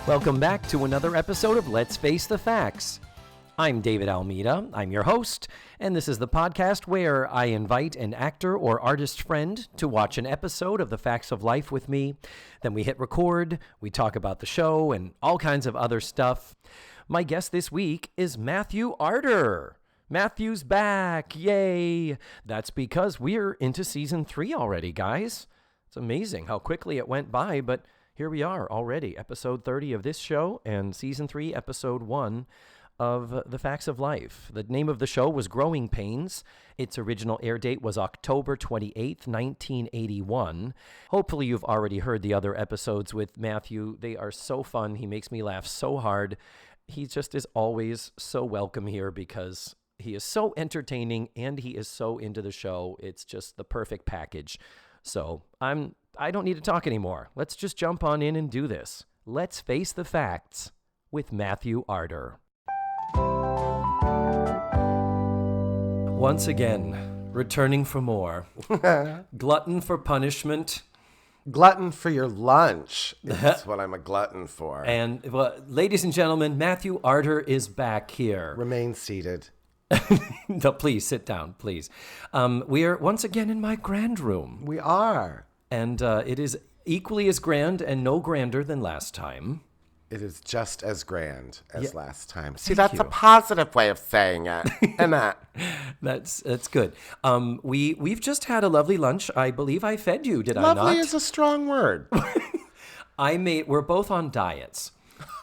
Welcome back to another episode of Let's Face the Facts. I'm David Almeida, I'm your host, and this is the podcast where I invite an actor or artist friend to watch an episode of The Facts of Life with me. Then we hit record, we talk about the show, and all kinds of other stuff. My guest this week is Matthew Arter. Matthew's back, yay! That's because we're into Season 3 already, guys. It's amazing how quickly it went by, but here we are already, episode 30 of this show and season 3, episode 1 of The Facts of Life. The name of the show was Growing Pains. Its original air date was October 28th, 1981. Hopefully you've already heard the other episodes with Matthew. They are so fun. He makes me laugh so hard. He just is always so welcome here because he is so entertaining and he is so into the show. It's just the perfect package. So I don't need to talk anymore. Let's just jump on in and do this. Let's face the facts with Matthew Arter. Once again, returning for more. Glutton for punishment. Glutton for your lunch. That's what I'm a glutton for. And, well, ladies and gentlemen, Matthew Arter is back here. Remain seated. No, please, sit down, please. We are once again in my grand room. We are. And it is equally as grand and no grander than last time. It is just as grand as last time. See, Thank that's you. a positive way of saying it, isn't it? That's good. We've just had a lovely lunch. I believe I fed you, did I not? Lovely is a strong word. We're both on diets.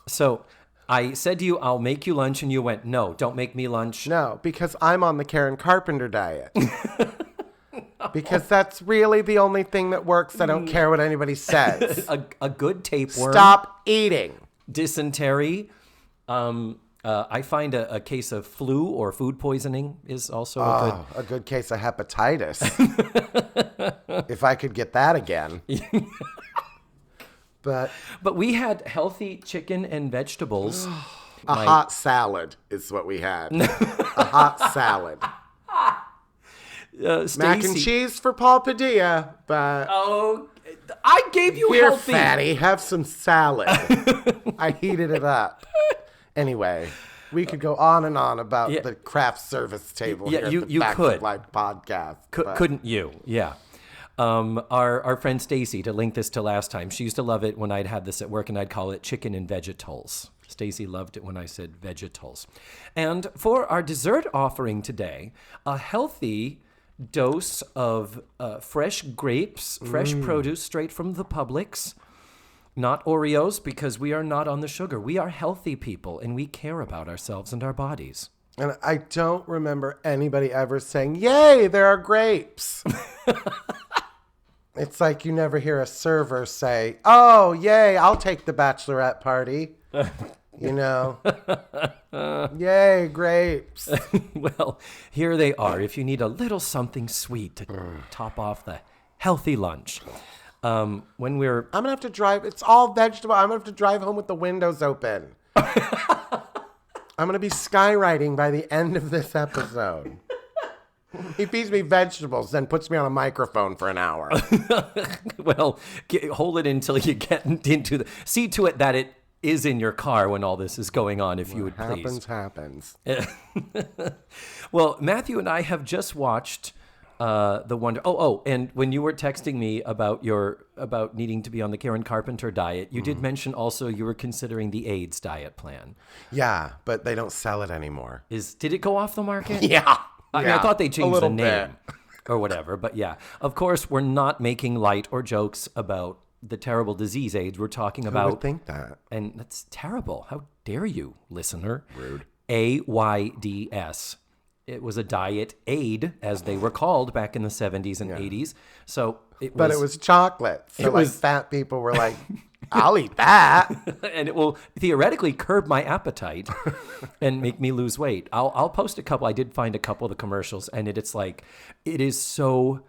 So I said to you, I'll make you lunch, and you went, no, don't make me lunch. No, because I'm on the Karen Carpenter diet. Because that's really the only thing that works. I don't care what anybody says. A good tapeworm. Stop eating. Dysentery. I find a case of flu or food poisoning is also a good case of hepatitis. If I could get that again. But we had healthy chicken and vegetables. Hot salad is what we had. A hot salad. Mac and cheese for Paul Padilla, but... Oh, I gave you here, healthy. fatty, have some salad. I heated it up. Anyway, we could go on and on about the craft service table here at the Facts of Life podcast. Couldn't you? Yeah. Our friend Stacy, to link this to last time, she used to love it when I'd have this at work and I'd call it chicken and vegetables. Stacy loved it when I said vegetables. And for our dessert offering today, a healthy dose of fresh grapes, fresh produce straight from the Publix. Not Oreos, because we are not on the sugar. We are healthy people, and we care about ourselves and our bodies. And I don't remember anybody ever saying, yay, there are grapes. It's like you never hear a server say, oh, yay, I'll take the bachelorette party. You know, yay, grapes. Well, here they are. If you need a little something sweet to top off the healthy lunch. I'm going to have to drive. It's all vegetable. I'm going to have to drive home with the windows open. I'm going to be skywriting by the end of this episode. He feeds me vegetables, then puts me on a microphone for an hour. Well, hold it until you get into the... See to it that it is in your car when all this is going on, if you would please. Happens. Well, Matthew and I have just watched the Wonder... and when you were texting me about needing to be on the Karen Carpenter diet, you did mention also you were considering the Ayds diet plan. Yeah, but they don't sell it anymore. Did it go off the market? Yeah. I mean, I thought they changed the name or whatever, but yeah. Of course, we're not making light or jokes about the terrible disease Ayds. We're talking about... Who would think that? And that's terrible. How dare you, listener? Rude. AYDS. It was a diet aid, as they were called back in the 70s and 80s. So But it was chocolate. So fat people were like, I'll eat that. And it will theoretically curb my appetite and make me lose weight. I'll post a couple. I did find a couple of the commercials, and it's like, it is so...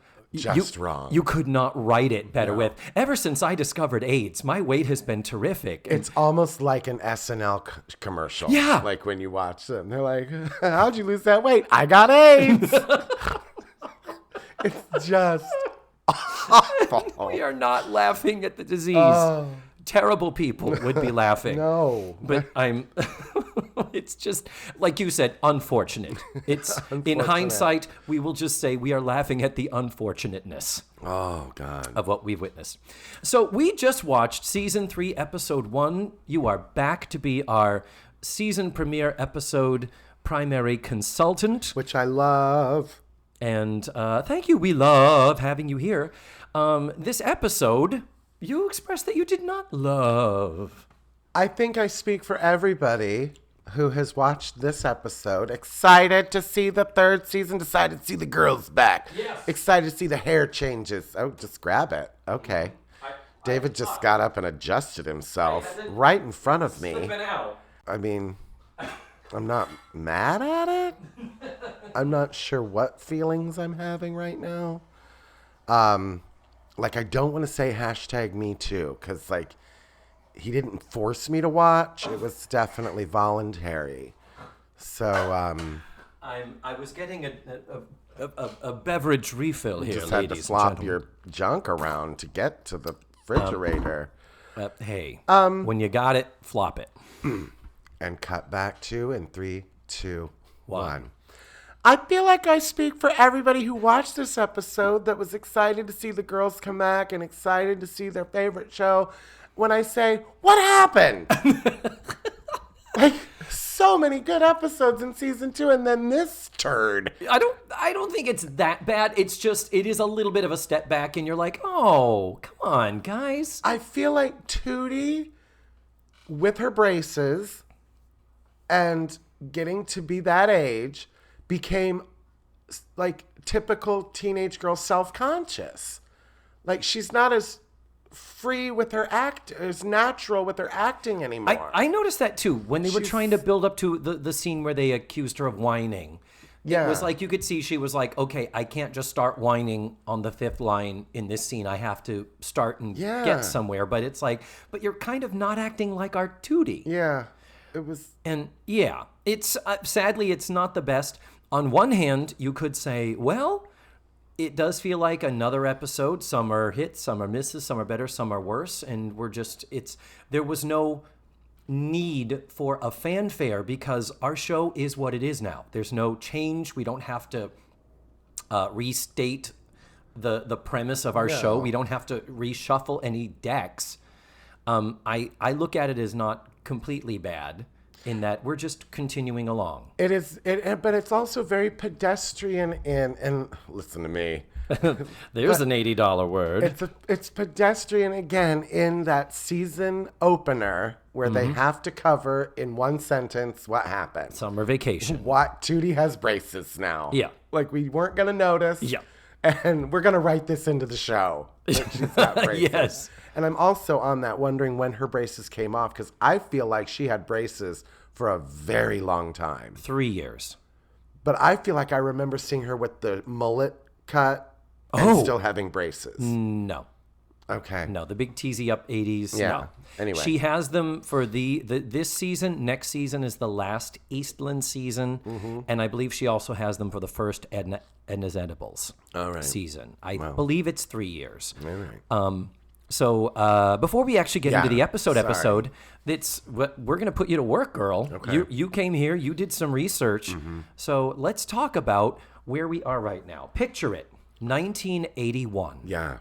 wrong. You could not write it better with. Ever since I discovered Ayds, my weight has been terrific. It's almost like an SNL commercial. Yeah. Like when you watch them, they're like, how'd you lose that weight? I got Ayds. It's just awful. We are not laughing at the disease. Oh. terrible people would be laughing. No. But I'm, it's just, like you said, unfortunate. It's, in hindsight, we will just say we are laughing at the unfortunateness. Oh, God. Of what we've witnessed. So we just watched Season 3, Episode 1. You are back to be our season premiere episode primary consultant. Which I love. And thank you. We love having you here. This episode, you expressed that you did not love. I think I speak for everybody who has watched this episode. Excited to see the third season. Decided to see the girls back. Yes. Excited to see the hair changes. Oh, just grab it. Okay. David just got up and adjusted himself right in front of me. Out. I mean, I'm not mad at it. I'm not sure what feelings I'm having right now. Like, I don't want to say #MeToo because, like, he didn't force me to watch. It was definitely voluntary. So, I was getting a beverage refill here, just had to ladies and flop gentlemen. your junk around to get to the refrigerator. Hey, when you got it, flop it. And cut back to in 3, 2, 1. One. I feel like I speak for everybody who watched this episode that was excited to see the girls come back and excited to see their favorite show when I say, what happened? Like, so many good episodes in season 2 and then this turd. I don't think it's that bad. It's just, it is a little bit of a step back and you're like, oh, come on, guys. I feel like Tootie, with her braces and getting to be that age, became like typical teenage girl self-conscious. Like, she's not as free with her as natural with her acting anymore. I noticed that too when they were trying to build up to the scene where they accused her of whining. Yeah. It was like you could see she was like, okay, I can't just start whining on the 5th line in this scene. I have to start and get somewhere. But it's like, but you're kind of not acting like our Tootie. Yeah, it was. And yeah, it's sadly, it's not the best. On one hand, you could say, well, it does feel like another episode. Some are hits, some are misses, some are better, some are worse. And there was no need for a fanfare because our show is what it is now. There's no change. We don't have to restate the premise of our show. We don't have to reshuffle any decks. I look at it as not completely bad in that we're just continuing along. It is, but it's also very pedestrian and listen to me. There's an $80 word. It's pedestrian again in that season opener where they have to cover in one sentence what happened. Summer vacation. What Tootie has braces now. Yeah. Like we weren't gonna notice. Yeah. And we're gonna write this into the show. That she's got braces. Yes. And I'm also on that wondering when her braces came off because I feel like she had braces for a very long time. 3 years. But I feel like I remember seeing her with the mullet cut and still having braces. No. Okay. No, the big teasy up 80s. Yeah. No. Anyway. She has them for this season. Next season is the last Eastland season. Mm-hmm. And I believe she also has them for the first Edna's Edibles season. I believe it's 3 years. All right. So before we actually get into the episode, we're going to put you to work, girl. Okay. You came here. You did some research. Mm-hmm. So let's talk about where we are right now. Picture it, 1981. Yeah.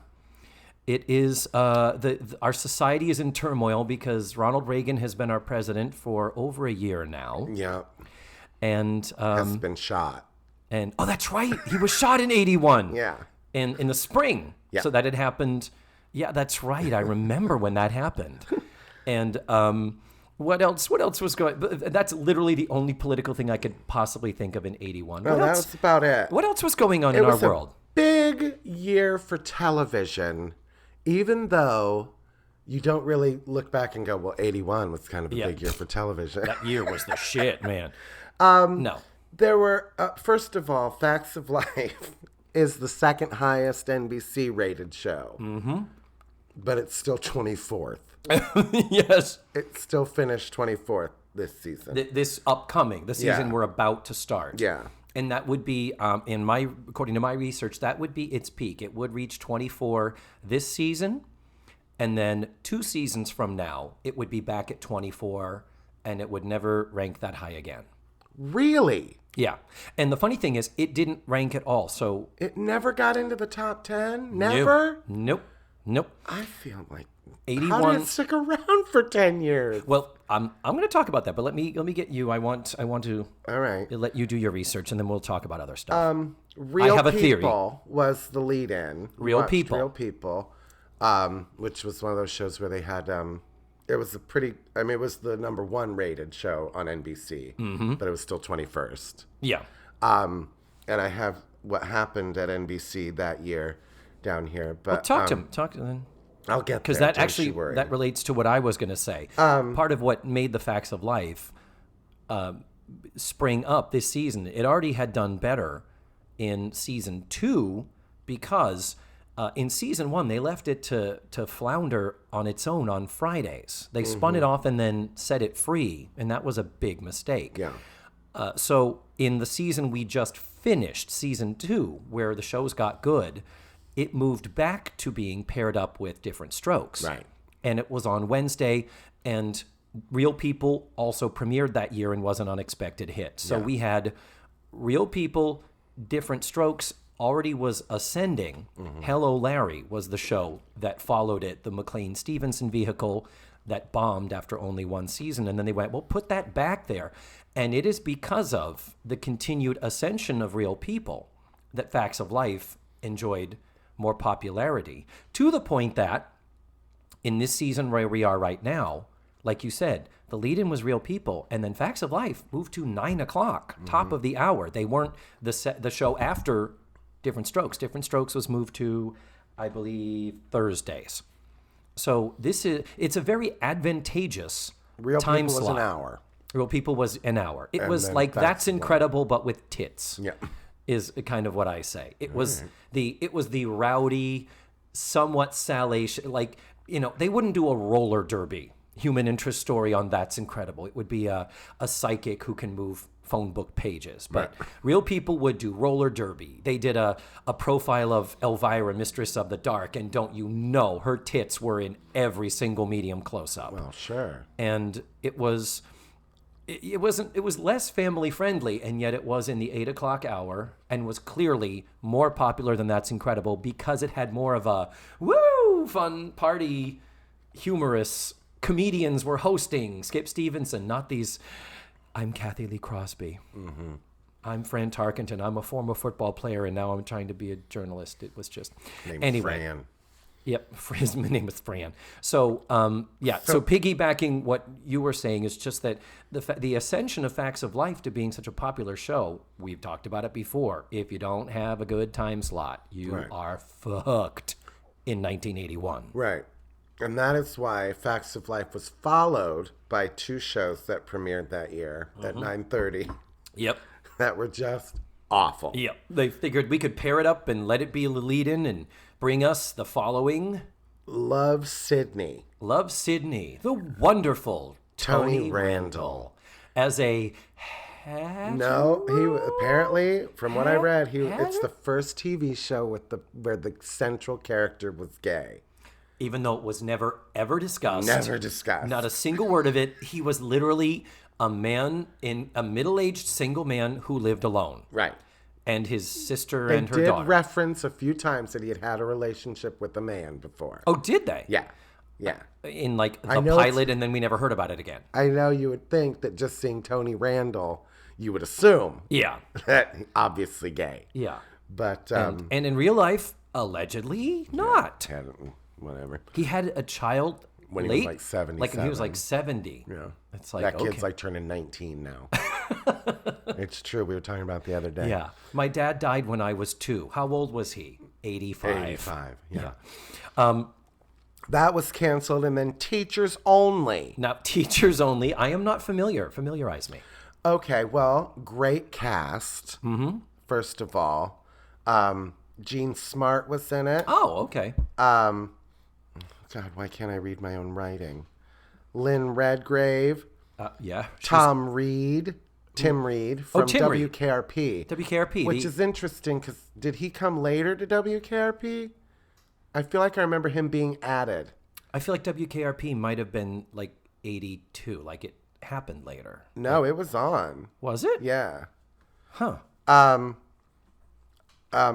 It is our society is in turmoil because Ronald Reagan has been our president for over a year now. Yeah. And has been shot. And that's right, he was shot in 81. Yeah. And in the spring. Yeah. So that had happened. Yeah, that's right. I remember when that happened. And what else was going? That's literally the only political thing I could possibly think of in 81. No, that was about it. What else was going on in our world? Big year for television. Even though you don't really look back and go, well, 81 was kind of a big year for television. That year was the shit, man. No. There were, first of all, Facts of Life is the second highest NBC rated show. Mm-hmm. But it's still 24th. Yes. It still finished 24th this season. The season we're about to start. Yeah. And that would be, according to my research, that would be its peak. It would reach 24 this season, And then 2 seasons from now, it would be back at 24, and it would never rank that high again. Really? Yeah. And the funny thing is, it didn't rank at all. So It never got into the top 10? Never? Nope. I feel like 81. How did it stick around for 10 years? Well, I'm going to talk about that, but let me get you. I want to All right. let you do your research, and then we'll talk about other stuff. Real I have a theory. People was the lead-in. Real Watched People. Real People, which was one of those shows where they had, it was it was the #1 rated show on NBC, but it was still 21st. Yeah. And I have what happened at NBC that year down here. But Talk to them. I'll get there. Because that don't actually, you worry. that relates to what I was going to say. Part of what made the Facts of Life spring up this season, it already had done better in season 2 because in season 1, they left it to flounder on its own on Fridays. They spun it off and then set it free, and that was a big mistake. Yeah. So in the season we just finished, season 2, where the shows got good, it moved back to being paired up with Diff'rent Strokes. Right. And it was on Wednesday, and Real People also premiered that year and was an unexpected hit. So we had Real People, Diff'rent Strokes already was ascending. Hello, Larry was the show that followed it, the McLean-Stephenson vehicle that bombed after only 1 season. And then they went, well, put that back there. And it is because of the continued ascension of Real People that Facts of Life enjoyed more popularity, to the point that in this season where we are right now, like you said, the lead-in was Real People, and then Facts of Life moved to 9 o'clock, top of the hour. They weren't the show after Diff'rent Strokes. Diff'rent Strokes was moved to, I believe, Thursdays. So it's a very advantageous Real time People was slot. an hour. Real People was an hour. It And was then like Facts That's of Life. Incredible, but with tits. Yeah. Is kind of what I say. It was the rowdy, somewhat salacious, like, they wouldn't do a roller derby human interest story on That's Incredible. It would be a psychic who can move phone book pages. But Real People would do roller derby. They did a profile of Elvira, Mistress of the Dark, and don't you know, her tits were in every single medium close-up. Well, sure. And it was less family friendly, and yet it was in the 8 o'clock hour and was clearly more popular than That's Incredible because it had more of a fun party, humorous comedians were hosting. Skip Stephenson, not these. I'm Cathy Lee Crosby. I'm Fran Tarkenton. I'm a former football player, and now I'm trying to be a journalist. It was just anyway. Fran. Yep, his name is Fran. So, so piggybacking what you were saying is just that the ascension of Facts of Life to being such a popular show, we've talked about it before. If you don't have a good time slot, you are fucked in 1981. Right. And that is why Facts of Life was followed by 2 shows that premiered that year at 9:30 Yep. that were just awful. Yep. They figured we could pair it up and let it be a lead-in and bring us the following. Love Sidney. Love Sidney, the wonderful Tony Randall, as a No, he apparently, from what I read, it's the first TV show where the central character was gay. Even though it was never, ever discussed. Never discussed. Not a single word of it. He was literally a middle-aged single man who lived alone. Right. And his sister They and her did daughter. reference a few times that he had a relationship with a man before. Oh, did they? Yeah. Yeah. In like the know pilot, and then we never heard about it again. I know you would think that just seeing Tony Randall, you would assume Yeah. that obviously gay. Yeah. But, And in real life, allegedly not. Whatever. He had a child When late. he was like 70. Like when he was like 70. Yeah. It's like, that okay. kid's like turning 19 now. It's true. We were talking about the other day. Yeah. My dad died when I was 2. How old was he? 85. 85. Yeah. Yeah. That was canceled, and then Teachers Only. Now, Teachers Only. I am not familiar. Familiarize me. Okay, well, great cast. First of all, Jean Smart was in it. Oh, okay. God, why can't I read my own writing? Lynn Redgrave. Yeah. Tim Reid from Tim Reid. WKRP. WKRP. Which is interesting because did he come later to WKRP? I feel like I remember him being added. I feel like WKRP might have been like 82, like it happened later. No, it was on. Was it? Yeah. Huh.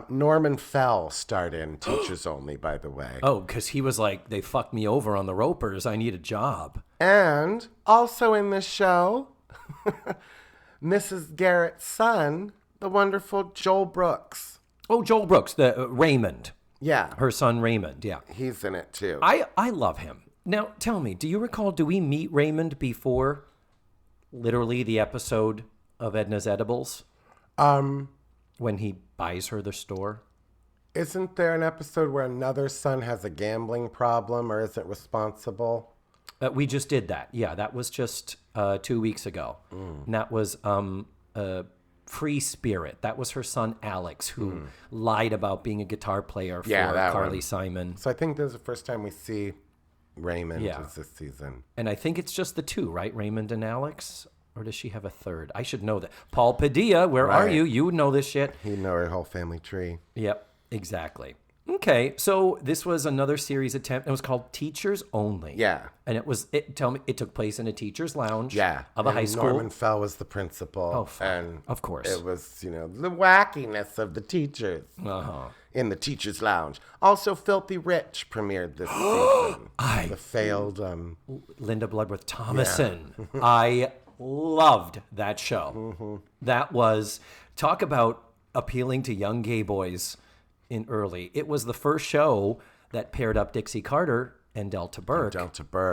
Norman Fell starred in Teachers Only, by the way. Oh, because he was like, they fucked me over on the ropers. I need a job. And also in this show, Mrs. Garrett's son, the wonderful Joel Brooks. Oh, Joel Brooks, the Raymond. Yeah. Her son Raymond, yeah. He's in it too. I love him. Now, tell me, do you recall, do we meet Raymond before literally the episode of Edna's Edibles? When he buys her the store? Isn't there an episode where another son has a gambling problem or isn't responsible? We just did that. Yeah, that was just 2 weeks ago. And that was Free Spirit. That was her son Alex, who lied about being a guitar player for Carly Simon. So I think this is the first time we see Raymond is this season. And I think it's just the two, right? Raymond and Alex? Or does she have a third? I should know that. Paul Padilla, where are you? You know this shit. You know her whole family tree. Yep, exactly. Okay, so this was another series attempt. It was called Teachers Only. Yeah. And it took place in a teacher's lounge of a high school. Norman Fell was the principal. Oh, fuck. And of course. It was, the wackiness of the teachers in the teacher's lounge. Also, Filthy Rich premiered this season. The failed... Linda Bloodworth-Thomason. Yeah. I loved that show. That was... Talk about appealing to young gay boys... It was the first show that paired up Dixie Carter and Delta Burke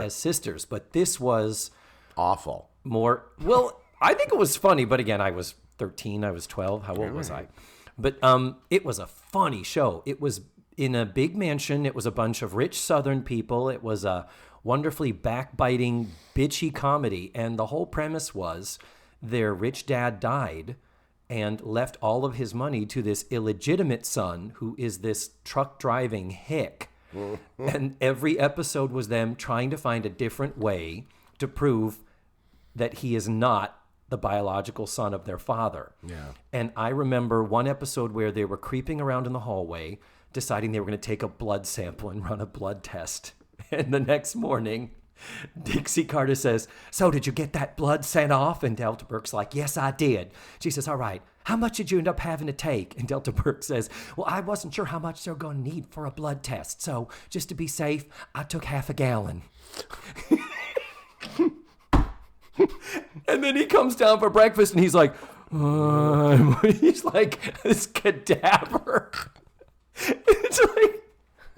as sisters. But this was awful. I think it was funny. But again, I was 13. I was 12. How old was I? But it was a funny show. It was in a big mansion. It was a bunch of rich Southern people. It was a wonderfully backbiting, bitchy comedy. And the whole premise was their rich dad died and left all of his money to this illegitimate son who is this truck driving hick. And every episode was them trying to find a different way to prove that he is not the biological son of their father. Yeah. And I remember one episode where they were creeping around in the hallway, deciding they were going to take a blood sample and run a blood test. And the next morning... Dixie Carter says, "So did you get that blood sent off?" And Delta Burke's like, "Yes, I did." She says, "All right, how much did you end up having to take?" And Delta Burke says, "Well, I wasn't sure how much they're going to need for a blood test. So just to be safe, I took half a gallon." And then he comes down for breakfast and he's like, he's like this cadaver. It's like,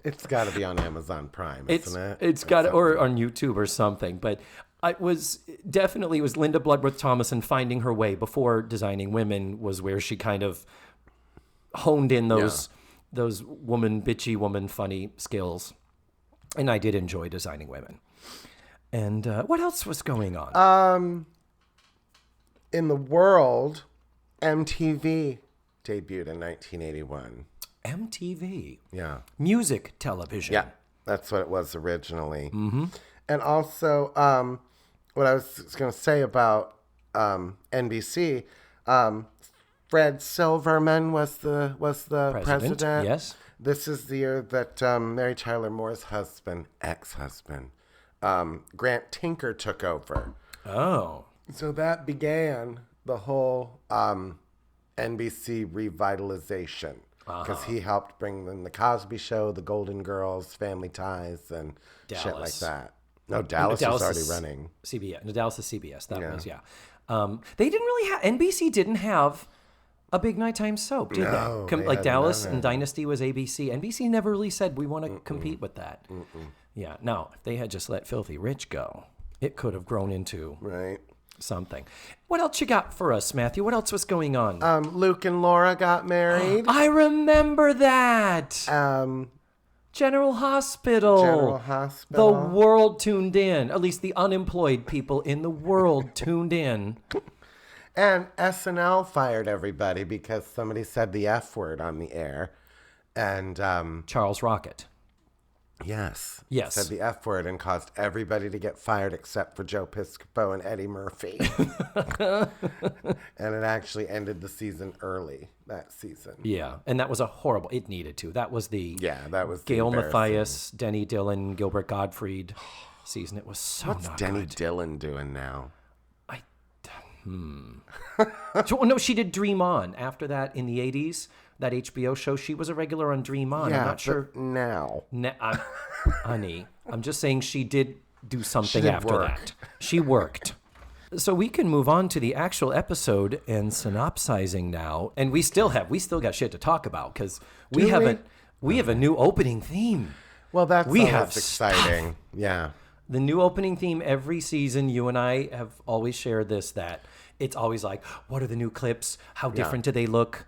it's got to be on Amazon Prime, isn't it? It's got to, or on YouTube or something. But it was Linda Bloodworth-Thomason finding her way before Designing Women was where she kind of honed in those bitchy woman funny skills. And I did enjoy Designing Women. And what else was going on? In the world, MTV debuted in 1981. MTV. Yeah. Music television. Yeah, that's what it was originally. Mm-hmm. And also, what I was going to say about NBC, Fred Silverman was the president. Yes. This is the year that Mary Tyler Moore's ex-husband, Grant Tinker took over. Oh. So that began the whole NBC revitalization. Because he helped bring in the Cosby Show, the Golden Girls, Family Ties, and Dallas. Shit like that. No, Dallas was already running. CBS. No, Dallas is CBS. That was, yeah. They didn't really have, NBC didn't have a big nighttime soap, did they? Like Dallas and Dynasty was ABC. NBC never really said, we want to compete with that. Yeah, no, if they had just let Filthy Rich go, it could have grown into... Right. Something. What else you got for us, Matthew? What else was going on? Luke and Laura got married. I remember that. General Hospital. The world tuned in. At least the unemployed people in the world tuned in. And SNL fired everybody because somebody said the F word on the air. And Charles Rocket. Yes. Yes. Said the F word and caused everybody to get fired except for Joe Piscopo and Eddie Murphy. And it actually ended the season early that season. Yeah, and that was a horrible. It needed to. That was the that was Gail, Matthius, Denny, Dillon, Gilbert, Gottfried season. It was so What's not Denny good. Dillon doing now? No, she did Dream On. After that, in the 80s, that HBO show, she was a regular on Dream On. Yeah, I'm not sure. Now. Honey, I'm just saying she did do something did after work. that. She worked. So we can move on to the actual episode and synopsizing now. And we still got shit to talk about because we have a new opening theme. Well, that's We always have exciting. Yeah. The new opening theme every season, you and I have always shared this, that it's always like, what are the new clips? How different do they look?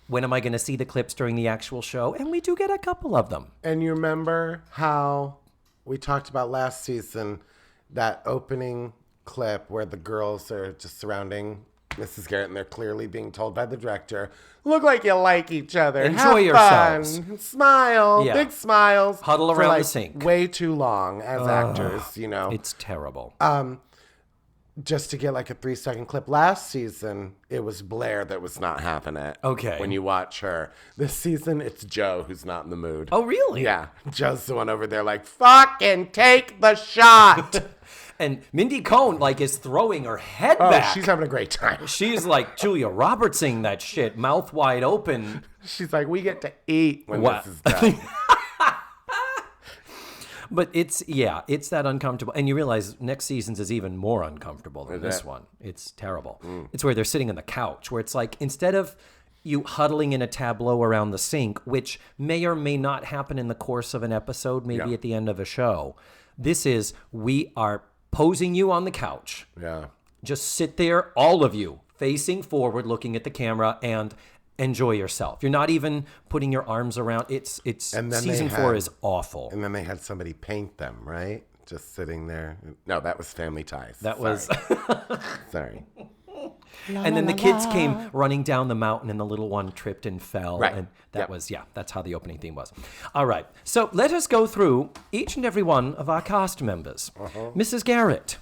When am I going to see the clips during the actual show? And we do get a couple of them. And you remember how we talked about last season, that opening clip where the girls are just surrounding Mrs. Garrett and they're clearly being told by the director, look like you like each other. Enjoy Have yourselves. Fun. Smile. Yeah. Big smiles. Huddle for around like the sink. Way too long as actors, you know. It's terrible. Just to get like a 3-second clip. Last season, it was Blair that was not having it. Okay. When you watch her. This season, it's Joe who's not in the mood. Oh, really? Yeah. Joe's the one over there like, fucking take the shot. And Mindy Cohn, is throwing her head Oh, back. she's having a great time. She's like Julia Roberts-ing that shit, mouth wide open. She's like, we get to eat when What? this is done. But it's that uncomfortable. And you realize next season's is even more uncomfortable than this one. It's terrible. It's where they're sitting on the couch, where it's like, instead of you huddling in a tableau around the sink, which may or may not happen in the course of an episode, maybe at the end of a show, this is, we are posing you on the couch. Yeah. Just sit there, all of you, facing forward, looking at the camera, and enjoy yourself. You're not even putting your arms around. It's And then season 4 is awful. And then they had somebody paint them, right? Just sitting there. No, that was Family Ties. That was... Sorry. And then the kids came running down the mountain, and the little one tripped and fell. Right. And that was, that's how the opening theme was. All right. So let us go through each and every one of our cast members. Mrs. Garrett,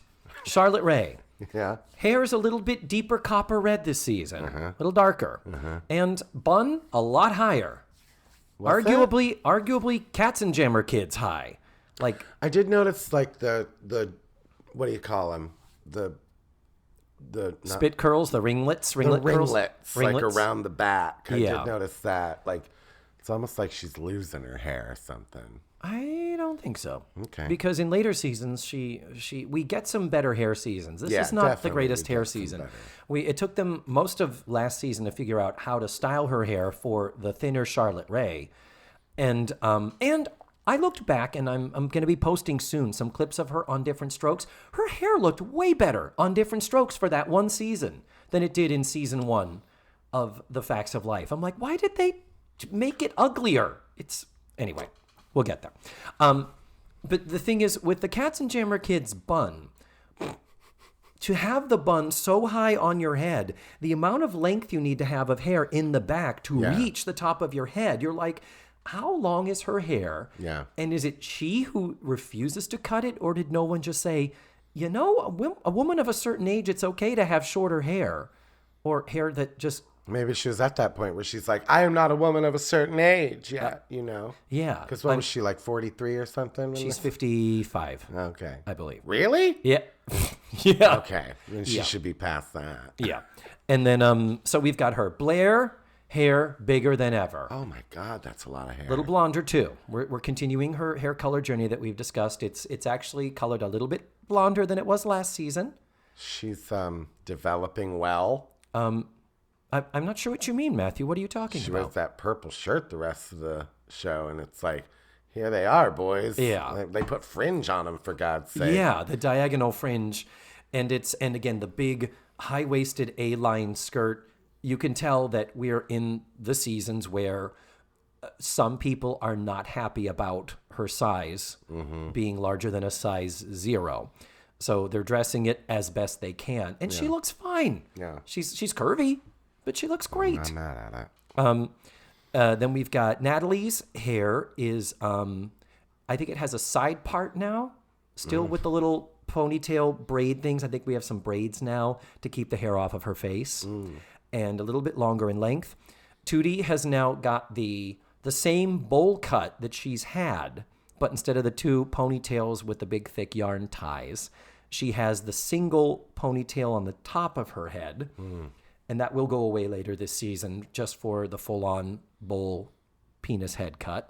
Charlotte Rae. Yeah. Hair is a little bit deeper copper red this season, a little darker. And bun, a lot higher. Arguably Katzenjammer kids high. I did notice the what do you call them? The Spit curls, the ringlets curls? ringlets, like around the back. I did notice that. It's almost like she's losing her hair or something. I don't think so. Okay. Because in later seasons, we get some better hair seasons. This is not the greatest hair season. It took them most of last season to figure out how to style her hair for the thinner Charlotte Rae, and I looked back, and I'm going to be posting soon some clips of her on Diff'rent Strokes. Her hair looked way better on Diff'rent Strokes for that one season than it did in season 1 of The Facts of Life. I'm like, why did they make it uglier? Anyway, we'll get there. But the thing is, with the Katzenjammer kids bun, to have the bun so high on your head, the amount of length you need to have of hair in the back to reach the top of your head, you're like, how long is her hair? Yeah. And is it she who refuses to cut it, or did no one just say, a woman of a certain age, it's okay to have shorter hair, or hair that just... Maybe she was at that point where she's like, I am not a woman of a certain age yet, Yeah. Because what was she, 43 or something? She's 55. Okay. I believe. Really? Yeah. Yeah. Okay. Then she should be past that. Yeah. And then, so we've got her. Blair, hair bigger than ever. Oh my God, that's a lot of hair. A little blonder too. We're continuing her hair color journey that we've discussed. It's actually colored a little bit blonder than it was last season. She's developing well. I'm not sure what you mean, Matthew. What are you talking about? She wears that purple shirt the rest of the show, and it's like, here they are, boys. Yeah. They put fringe on them, for God's sake. Yeah, the diagonal fringe. And again, the big high-waisted A-line skirt. You can tell that we're in the seasons where some people are not happy about her size being larger than a size 0. So they're dressing it as best they can. And she looks fine. Yeah. She's curvy, but she looks great. I'm mad at it. Then we've got Natalie's hair is I think it has a side part now, still with the little ponytail braid things. I think we have some braids now to keep the hair off of her face, and a little bit longer in length. Tootie has now got the same bowl cut that she's had, but instead of the 2 ponytails with the big thick yarn ties, she has the single ponytail on the top of her head, and that will go away later this season just for the full-on bowl penis head cut.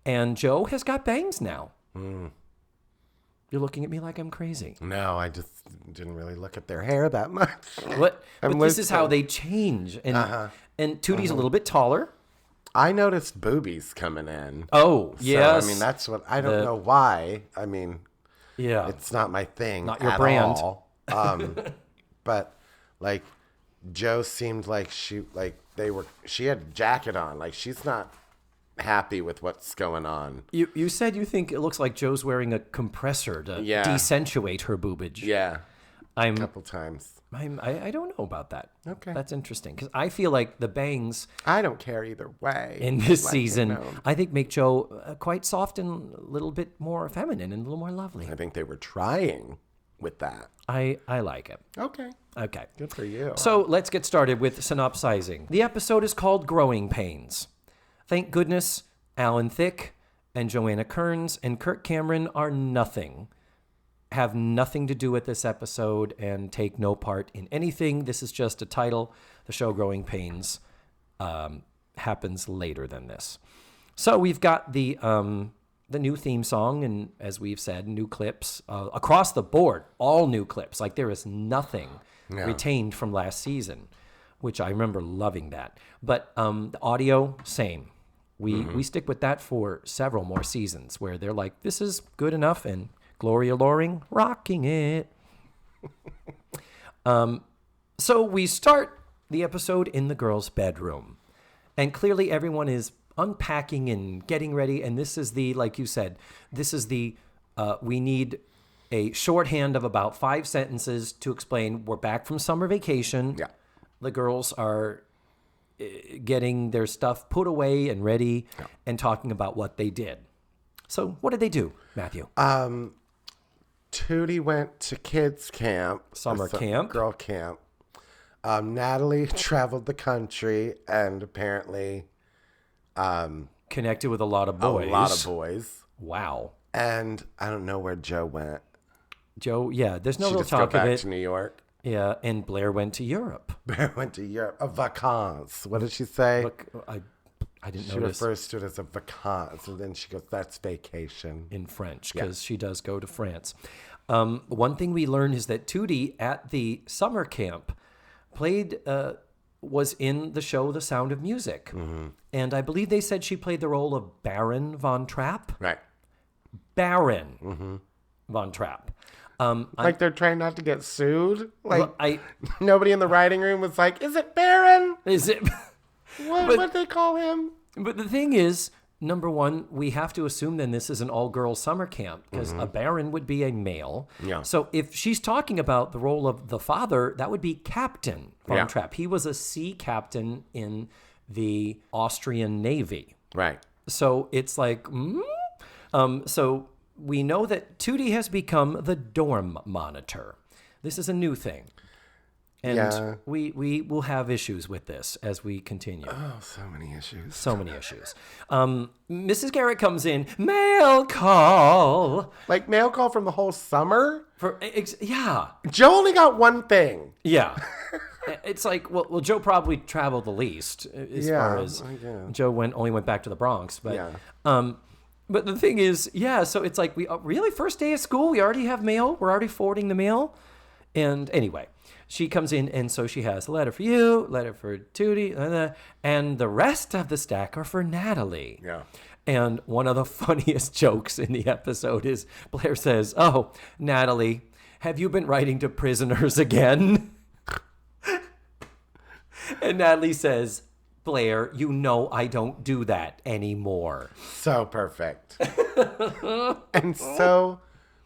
And Joe has got bangs now. You're looking at me like I'm crazy. No, I just didn't really look at their hair that much. But this is how they change. And and Tootie's a little bit taller. I noticed boobies coming in. Oh, yes. I mean, that's what, I don't know why. I mean, it's not my thing. Not your at brand. All. But like Joe seemed like she had a jacket on. Like she's not happy with what's going on. You said you think it looks like Joe's wearing a compressor to decentuate her boobage. Yeah. A couple times. I don't know about that. Okay. That's interesting because I feel like the bangs I don't care either way. in this season, I think make Joe quite soft and a little bit more feminine and a little more lovely. I think they were trying with that. I like it. Okay. Okay. Good for you. So let's get started with synopsizing. The episode is called Growing Pains. Thank goodness Alan Thicke and Joanna Kearns and Kirk Cameron have nothing to do with this episode and take no part in anything. This is just a title. The show Growing Pains happens later than this. So we've got the new theme song, and as we've said, new clips across the board, all new clips. Like there is nothing retained from last season, which I remember loving that. But the audio, same. We stick with that for several more seasons where they're like, this is good enough, and Gloria Loring, rocking it. So we start the episode in the girls' bedroom. And clearly everyone is unpacking and getting ready. And this is like you said, this is we need a shorthand of about 5 sentences to explain we're back from summer vacation. Yeah. The girls are getting their stuff put away and ready and talking about what they did. So what did they do, Matthew? Tootie went to kids camp. Summer camp. Girl camp. Natalie traveled the country and apparently connected with a lot of boys. A lot of boys. Wow. And I don't know where Joe went. Joe, there's no She real just talk go of back it. to New York. Yeah, and Blair went to Europe. Blair went to Europe. A vacances. What did she say? Look, I didn't She notice. refers to it as a vacances, and then she goes, that's vacation. In French, because she does go to France. One thing we learned is that Tootie at the summer camp was in the show The Sound of Music. And I believe they said she played the role of Baron von Trapp. Right. Baron von Trapp. Like they're trying not to get sued. Like well, nobody in the writing room was like, "Is it Baron? Is it? What they call him?" But the thing is, number one, we have to assume then this is an all-girls summer camp because a Baron would be a male. Yeah. So if she's talking about the role of the father, that would be Captain von Trapp. He was a sea captain in the Austrian Navy. Right. So it's like, so we know that Tootie has become the dorm monitor. This is a new thing. And we will have issues with this as we continue. Oh, so many issues. So many issues. Mrs. Garrett comes in, mail call. Like mail call from the whole summer? Joe only got one thing. Yeah. It's like, well, Joe probably traveled the least as far as Joe only went back to the Bronx. But but the thing is, so it's like, we really, first day of school, we already have mail? We're already forwarding the mail? And anyway, she comes in, and so she has a letter for you, letter for Tootie, and the rest of the stack are for Natalie. Yeah. And one of the funniest jokes in the episode is Blair says, "Oh, Natalie, have you been writing to prisoners again?" And Natalie says, "Blair, you know I don't do that anymore." So perfect. And so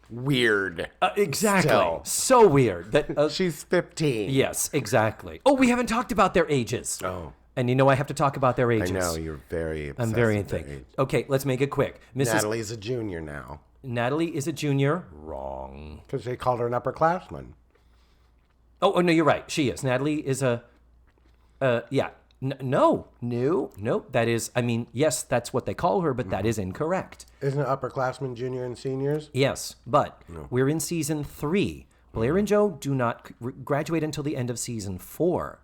weird. Exactly. Still. So weird. That she's 15. Yes, exactly. Oh, we haven't talked about their ages. Oh. And you know I have to talk about their ages. I know, you're very obsessed I'm very with their thick. age. Okay, let's make it quick. Natalie's a junior now. Natalie is a junior. Wrong. Because they called her an upperclassman. Oh, no, you're right. She is. Natalie is a... yeah. No. That is... I mean, yes, that's what they call her, but that is incorrect. Isn't it upperclassmen, junior, and seniors? Yes, but we're in season 3. Blair and Joe do not graduate until the end of season 4.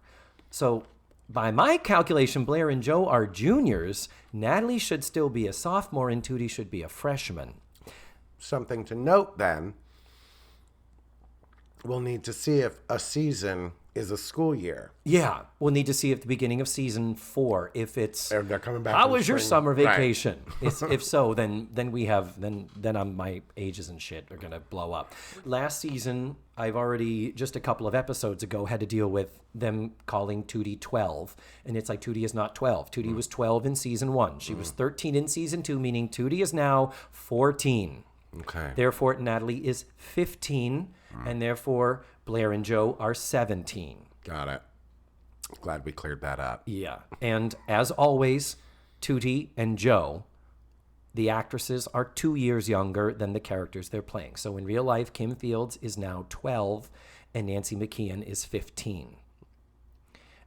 So... by my calculation, Blair and Joe are juniors. Natalie should still be a sophomore, and Tootie should be a freshman. Something to note, then, we'll need to see if a season is a school year. Yeah, we'll need to see at the beginning of season 4 if it's... If they're coming back. How was your summer vacation? Right. If so, then we have... Then my ages and shit are going to blow up. Last season, I've already, just a couple of episodes ago, had to deal with them calling Tootie 12. And it's like, Tootie is not 12. Tootie was 12 in season 1. She was 13 in season 2, meaning Tootie is now 14. Okay. Therefore, Natalie is 15, and therefore, Blair and Joe are 17. Got it. Glad we cleared that up. Yeah. And as always, Tootie and Joe, the actresses, are 2 years younger than the characters they're playing. So in real life, Kim Fields is now 12, and Nancy McKeon is 15.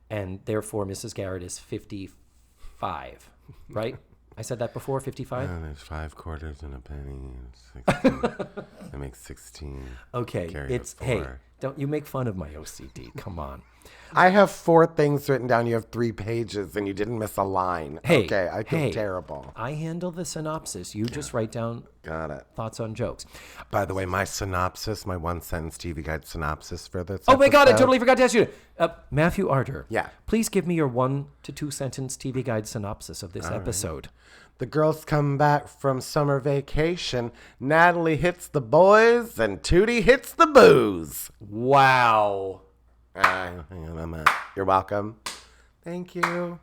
And therefore, Mrs. Garrett is 55, right? I said that before, 55? There's 5 quarters and a penny. 16. That makes 16. Okay, Carry it's, the hey, 4. don't you make fun of my OCD. Come on. I have 4 things written down. You have 3 pages, and you didn't miss a line. Hey, okay, I feel terrible. I handle the synopsis. You just write down Got it. thoughts on jokes. By the way, my synopsis, my 1-sentence TV guide synopsis for this Oh my God, I episode- totally forgot to ask you. Matthew Arter. Yeah. Please give me your 1 to 2 sentence TV guide synopsis of this episode. The girls come back from summer vacation. Natalie hits the boys, and Tootie hits the booze. Wow. Hang on a minute. You're welcome. Thank you.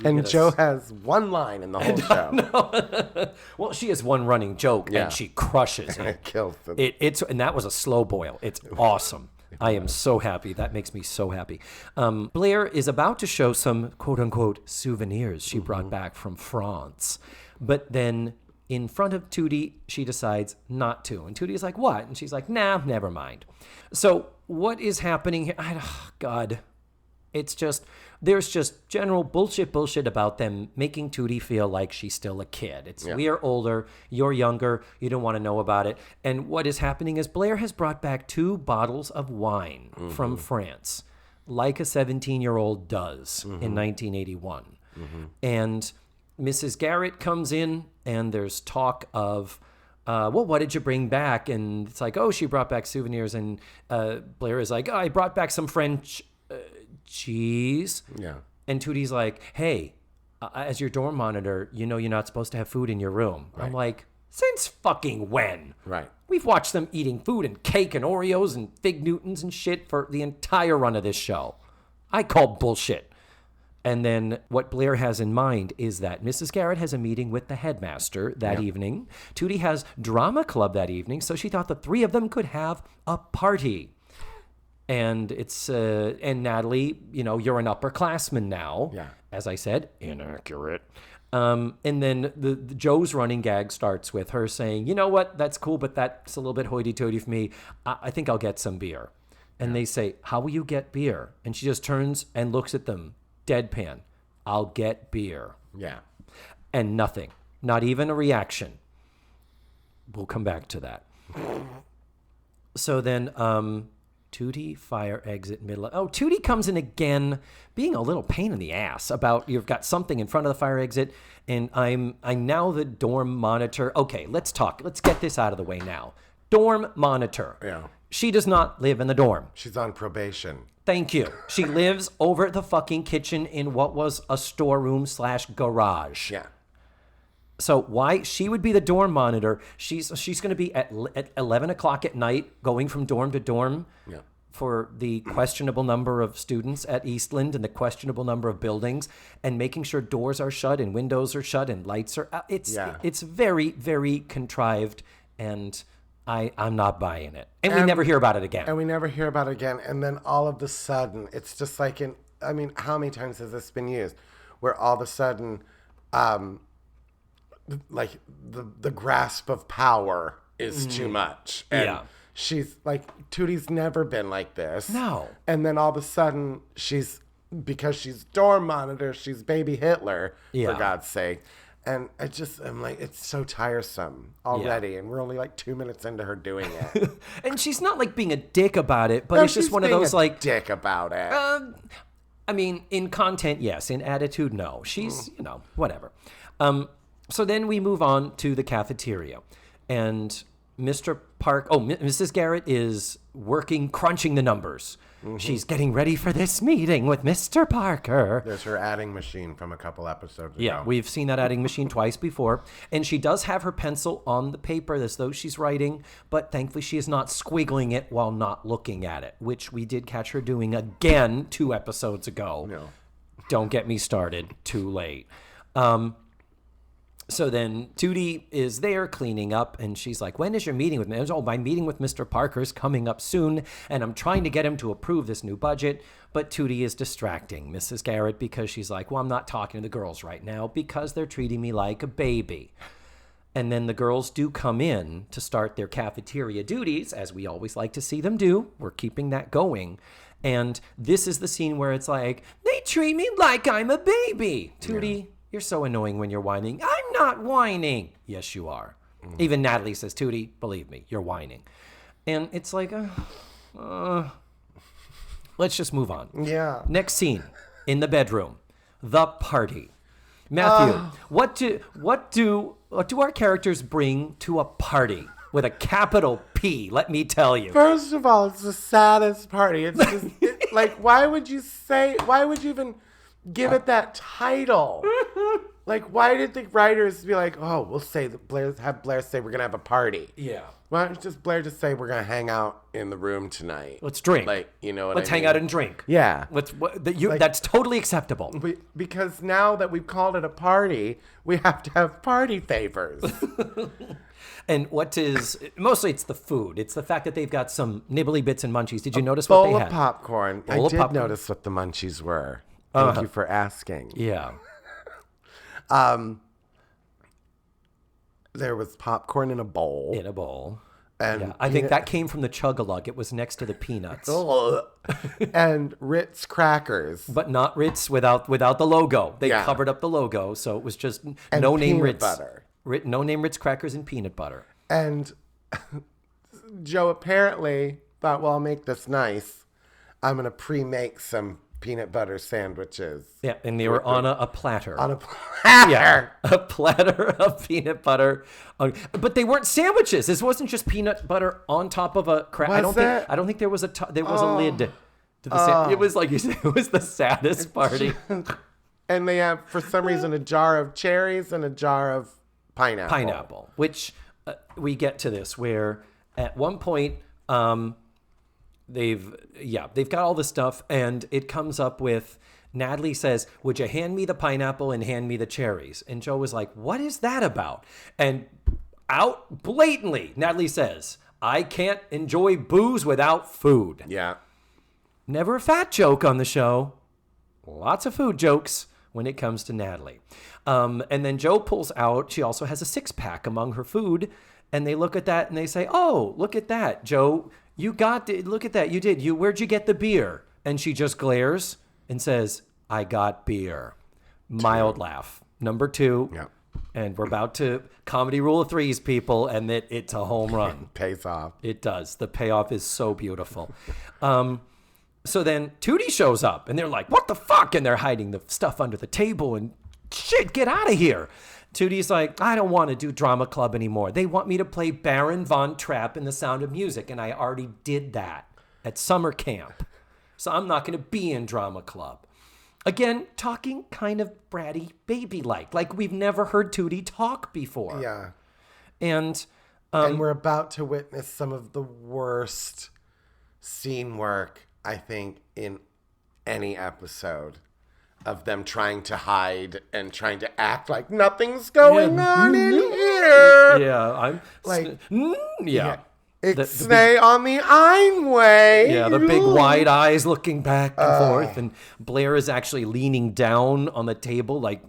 And Joe has 1 line in the whole show. Well, she has 1 running joke, Yeah. and she crushes it. It kills it. And that was a slow boil. It's awesome. I am so happy. That makes me so happy. Blair is about to show some quote-unquote souvenirs she brought back from France. But then in front of Tootie, she decides not to. And Tootie is like, what? And she's like, nah, never mind. So what is happening here? Oh, God. It's just, there's just general bullshit about them making Tootie feel like she's still a kid. It's we are older, you're younger, you don't want to know about it. And what is happening is Blair has brought back 2 bottles of wine from France, like a 17-year-old does in 1981. And Mrs. Garrett comes in, and there's talk of, well, what did you bring back? And it's like, oh, she brought back souvenirs. And Blair is like, oh, I brought back some French cheese. Yeah. And Tootie's like, hey, as your dorm monitor, you know you're not supposed to have food in your room. Right. I'm like, since fucking when? Right. We've watched them eating food and cake and Oreos and Fig Newtons and shit for the entire run of this show. I call bullshit. And then what Blair has in mind is that Mrs. Garrett has a meeting with the headmaster that evening. Tootie has drama club that evening, so she thought the 3 of them could have a party. And it's, and Natalie, you know, you're an upperclassman now. Yeah. As I said, inaccurate. And then the Joe's running gag starts with her saying, you know what, that's cool, but that's a little bit hoity-toity for me. I think I'll get some beer. And they say, how will you get beer? And she just turns and looks at them, deadpan. I'll get beer. Yeah. And nothing. Not even a reaction. We'll come back to that. So then, Tootie, fire exit, middle. Tootie comes in again, being a little pain in the ass about you've got something in front of the fire exit, and I'm now the dorm monitor. Okay, let's talk. Let's get this out of the way now. Dorm monitor. Yeah. She does not live in the dorm. She's on probation. Thank you. She lives over the fucking kitchen in what was a storeroom / garage. Yeah. So why she would be the dorm monitor? She's going to be at 11 o'clock at night, going from dorm to dorm for the questionable number of students at Eastland and the questionable number of buildings, and making sure doors are shut and windows are shut and lights are out. It's very, very contrived, and I'm not buying it. And we never hear about it again. And we never hear about it again. And then all of a sudden, it's just like I mean, how many times has this been used? Where all of a sudden, like the grasp of power is too much. And she's like, Tootie's never been like this. No. And then all of a sudden, because she's dorm monitor, she's baby Hitler, for God's sake. And I'm like, it's so tiresome already. And we're only like 2 minutes into her doing it. And she's not like being a dick about it, but it's just one of those like dick about it. I mean, in content, yes. In attitude, no. She's, whatever. So then we move on to the cafeteria. And Mrs. Garrett is crunching the numbers. Mm-hmm. She's getting ready for this meeting with Mr. Parker. There's her adding machine from a couple episodes ago. Yeah, we've seen that adding machine twice before. And she does have her pencil on the paper as though she's writing, but thankfully she is not squiggling it while not looking at it, which we did catch her doing again 2 episodes ago. No. Don't get me started. Too late. So then Tootie is there cleaning up, and she's like, when is your meeting with me? Oh, my meeting with Mr. Parker's coming up soon, and I'm trying to get him to approve this new budget. But Tootie is distracting Mrs. Garrett because she's like, well, I'm not talking to the girls right now because they're treating me like a baby. And then the girls do come in to start their cafeteria duties, as we always like to see them do. We're keeping that going. And this is the scene where it's like, they treat me like I'm a baby. Tootie, you're so annoying when you're whining. I'm not whining. Yes, you are. Even Natalie says, Tootie, believe me, you're whining. And it's like, let's just move on. Yeah. Next scene, in the bedroom, the party. Matthew, what do our characters bring to a party with a capital P? Let me tell you. First of all, it's the saddest party. It's just like, why would you even give it that title? Like, why did the writers be like, oh, we'll say that Blair say we're gonna have a party? Yeah. Why don't Blair just say we're gonna hang out in the room tonight? Let's drink. Like, you know what Let's I mean? hang out and drink. Yeah. That's totally acceptable. Because now that we've called it a party, we have to have party favors. And mostly it's the food. It's the fact that they've got some nibbly bits and munchies. Did you notice what they had? Bowl of popcorn. I did notice what the munchies were. Thank you for asking. Yeah. There was popcorn in a bowl. And I think that came from the Chug-a-Lug. It was next to the peanuts. And Ritz crackers. But not Ritz without the logo. They covered up the logo, so it was just no-name Ritz. Butter. No-name Ritz crackers and peanut butter. And Joe apparently thought, well, I'll make this nice. I'm going to pre-make some peanut butter sandwiches. Yeah, and they were on a platter. On a platter. Yeah, a platter of peanut butter. But they weren't sandwiches. This wasn't just peanut butter on top of a cracker. I don't think there was a lid to the It was like you said, it was the saddest party. And they have, for some reason, a jar of cherries and a jar of pineapple. Which we get to this where at one point they've got all this stuff, and it comes up with Natalie says, would you hand me the pineapple and hand me the cherries? And Joe was like, what is that about? And out blatantly, Natalie says, I can't enjoy booze without food. Yeah. Never a fat joke on the show. Lots of food jokes when it comes to Natalie. And then Joe pulls out, she also has a 6-pack among her food, and they look at that and they say, oh, look at that, Joe. You got it. Look at that. You did. Where'd you get the beer? And she just glares and says, I got beer. Mild laugh. Number 2. Yeah. And we're about to comedy rule of threes, people, and it's a home run. Pays off. It does. The payoff is so beautiful. So then Tootie shows up, and they're like, what the fuck? And they're hiding the stuff under the table, and shit, get out of here. Tootie's like, I don't want to do drama club anymore. They want me to play Baron Von Trapp in The Sound of Music, and I already did that at summer camp. So I'm not going to be in drama club. Again, talking kind of bratty, baby-like. Like we've never heard Tootie talk before. Yeah. And we're about to witness some of the worst scene work, I think, in any episode. Of them trying to hide and trying to act like nothing's going on in here. Yeah, I'm like, yeah. Ixnay on the Einway. Yeah, the big wide eyes looking back and forth, and Blair is actually leaning down on the table. Like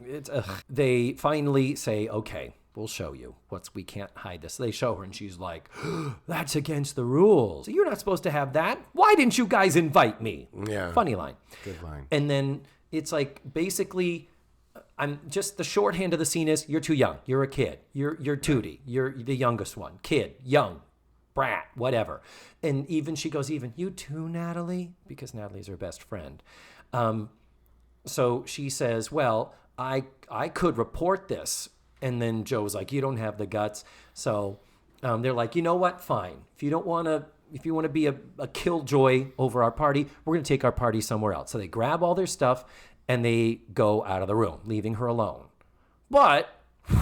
they finally say, "Okay, we'll show you. We can't hide this." So they show her, and she's like, "That's against the rules. You're not supposed to have that. Why didn't you guys invite me?" Yeah, funny line. Good line. And then it's like basically, I'm just the shorthand of the scene is you're too young. You're a kid. You're Tootie. You're the youngest one. Kid, young. Brat, whatever. And even she goes, even you too, Natalie, because Natalie's her best friend. So she says, well, I could report this. And then Joe's like, you don't have the guts. So they're like, you know what? Fine. If you want to be a killjoy over our party, we're going to take our party somewhere else. So they grab all their stuff and they go out of the room, leaving her alone. But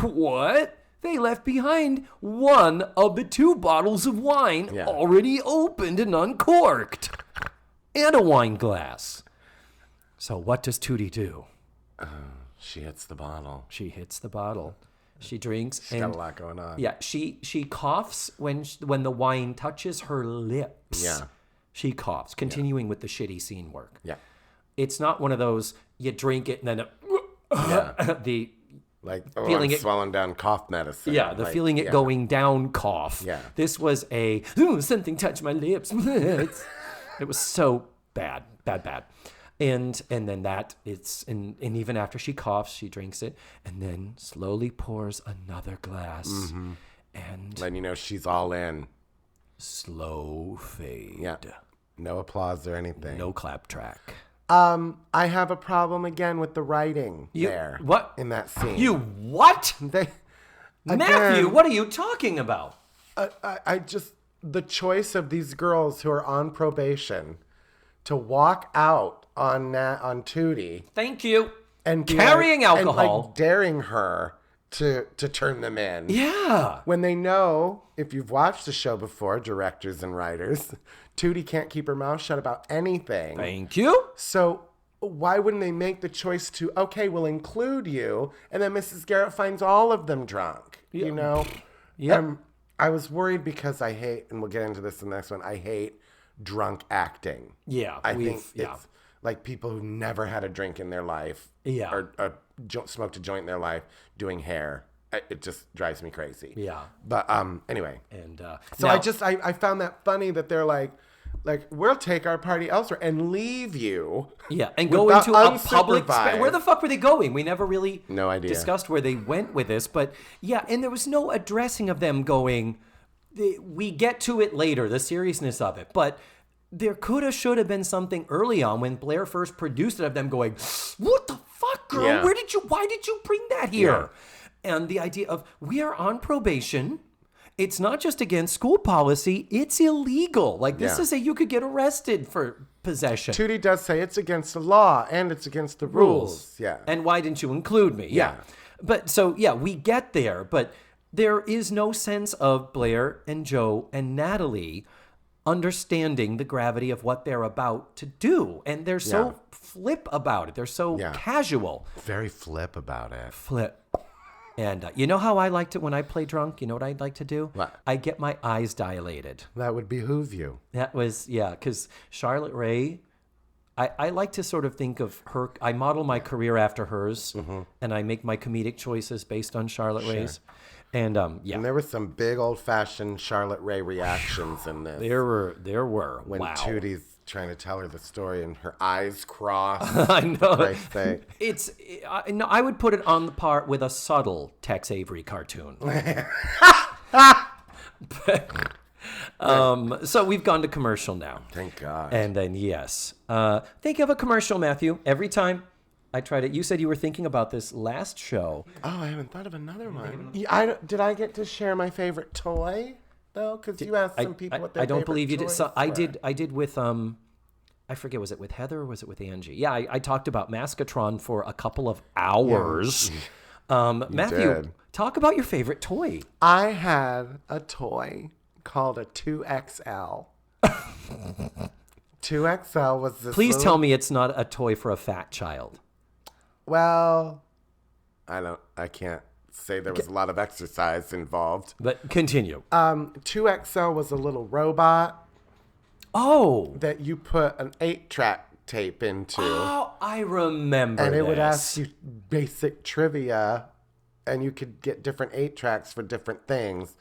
what? They left behind one of the 2 bottles of wine already opened and uncorked, and a wine glass. So what does Tootie do? She hits the bottle. She drinks. She's got a lot going on. Yeah, she coughs when the wine touches her lips. Yeah. She coughs, continuing with the shitty scene work. Yeah. It's not one of those, you drink it and then the... Like feeling I'm swelling down cough medicine. Yeah, the feeling it going down cough. Yeah. This was something touched my lips. It was so bad. And then and even after she coughs, she drinks it and then slowly pours another glass. Mm-hmm. And letting you know she's all in. Slow fade. Yeah. No applause or anything. No clap track. I have a problem again with the writing there. What? In that scene. You what? Matthew, what are you talking about? I just, the choice of these girls who are on probation to walk out on Tootie. Thank you. And carrying alcohol. And like daring her to turn them in. Yeah. When they know, if you've watched the show before, directors and writers, Tootie can't keep her mouth shut about anything. Thank you. So why wouldn't they make the choice to, okay, we'll include you, and then Mrs. Garrett finds all of them drunk, you know? Yeah. I was worried because I hate, and we'll get into this in the next one, I hate drunk acting. Yeah. I think it's like people who never had a drink in their life or smoked a joint in their life doing hair. It just drives me crazy. Yeah. But anyway. And so I found that funny that they're like, we'll take our party elsewhere and leave you. Yeah, and go into a public space. Where the fuck were they going? We never really discussed where they went with this. But yeah, and there was no addressing of them going, we get to it later, the seriousness of it. But there could have, should have been something early on when Blair first produced it of them going, what the fuck, girl? Yeah. Why did you bring that here? Yeah. And the idea of, we are on probation. It's not just against school policy, it's illegal. Like, this is you could get arrested for possession. Tootie does say it's against the law and it's against the rules. Yeah. And why didn't you include me? Yeah. But so, we get there, but there is no sense of Blair and Joe and Natalie understanding the gravity of what they're about to do. And they're so flip about it. They're so casual. Very flip about it. Flip. And you know how I liked it when I play drunk? You know what I'd like to do? What? I get my eyes dilated. That would behoove you. That was, because Charlotte Rae, I like to sort of think of her, I model my career after hers, and I make my comedic choices based on Charlotte Rae's. And And there were some big old-fashioned Charlotte Rae reactions in this. There were. When Tootie's trying to tell her the story and her eyes cross. I know. It's I would put it on the par with a subtle Tex Avery cartoon. So we've gone to commercial now. Thank God. And then think of a commercial, Matthew. Every time I tried it. You said you were thinking about this last show. Oh, I haven't thought of another one. Did I get to share my favorite toy? Though, because you asked some people what their I don't favorite believe you did. So were. I did with I forget, was it with Heather or was it with Angie? Yeah, I talked about Maskatron for a couple of hours. Matthew, did. Talk about your favorite toy. I had a toy called a 2XL. 2XL was this. Please tell me it's not a toy for a fat child. Well, I can't say there was a lot of exercise involved. But continue. 2XL was a little robot Oh. that you put an 8-track tape into. Oh, I remember And it would this. ask you basic trivia, and you could get different 8-tracks for different things.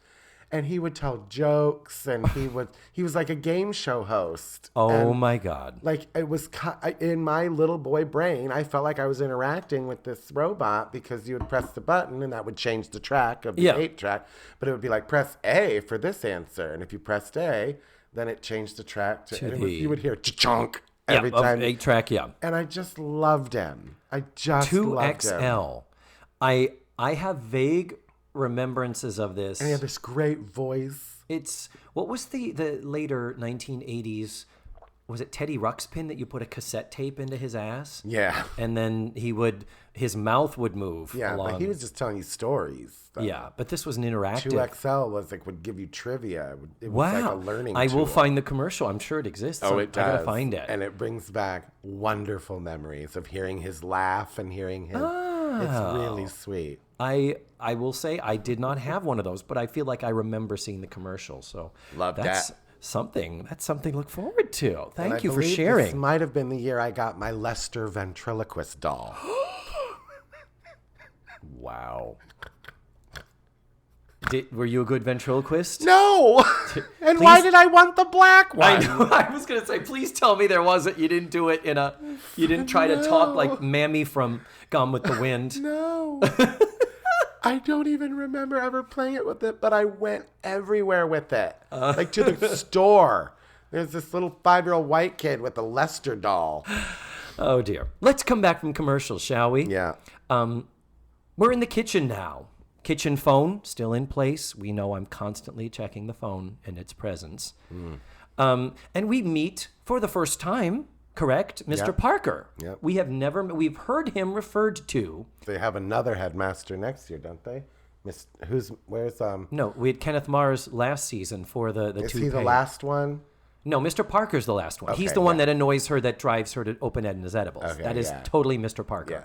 And he would tell jokes, and he was like a game show host. Oh, And, my God. like, it was in my little boy brain, I felt like I was interacting with this robot because you would press the button and that would change the track of the 8-track. But it would be like, press A for this answer. And if you pressed A, then it changed the track you would hear cha-chunk every time. 8-track, yeah. And I just loved him. I just loved him. 2XL. I have vague remembrances of this. And he had this great voice. It's what was the later 1980s? Was it Teddy Ruxpin that you put a cassette tape into his ass? Yeah. And then his mouth would move. Yeah, along. but he was just telling you stories. Yeah, but this was an interactive. 2XL would give you trivia. It was like a learning I will tool. find the commercial. I'm sure it exists. Oh, it does. I gotta find it. And it brings back wonderful memories of hearing his laugh and hearing his. It's really sweet. I will say I did not have one of those, but I feel like I remember seeing the commercial. So Love that's that. something. That's something to look forward to. And I Thank you for believe sharing. This might have been the year I got my Lester ventriloquist doll. Wow. Were you a good ventriloquist? No! And why did I want the black one? I know. I was gonna say, please tell me there wasn't. You didn't do it you didn't try to talk like Mammy from Gone with the Wind. No. I don't even remember ever playing it with it, but I went everywhere with it. Like to the store. There's this little 5-year-old white kid with a Lester doll. Oh dear. Let's come back from commercials, shall we? Yeah. We're in the kitchen now. Kitchen phone still in place. We know I'm constantly checking the phone and its presence. And we meet for the first time, correct, Mr. Yep. Parker. Yep. We've heard him referred to. They have another headmaster next year, don't they? Where's No, we had Kenneth Mars last season for the Is toupee. he the last one? No, Mr. Parker's the last one. He's Okay, the one yeah. that annoys her, that drives her to open Edna's edibles. Okay, that is yeah. totally Mr. Parker.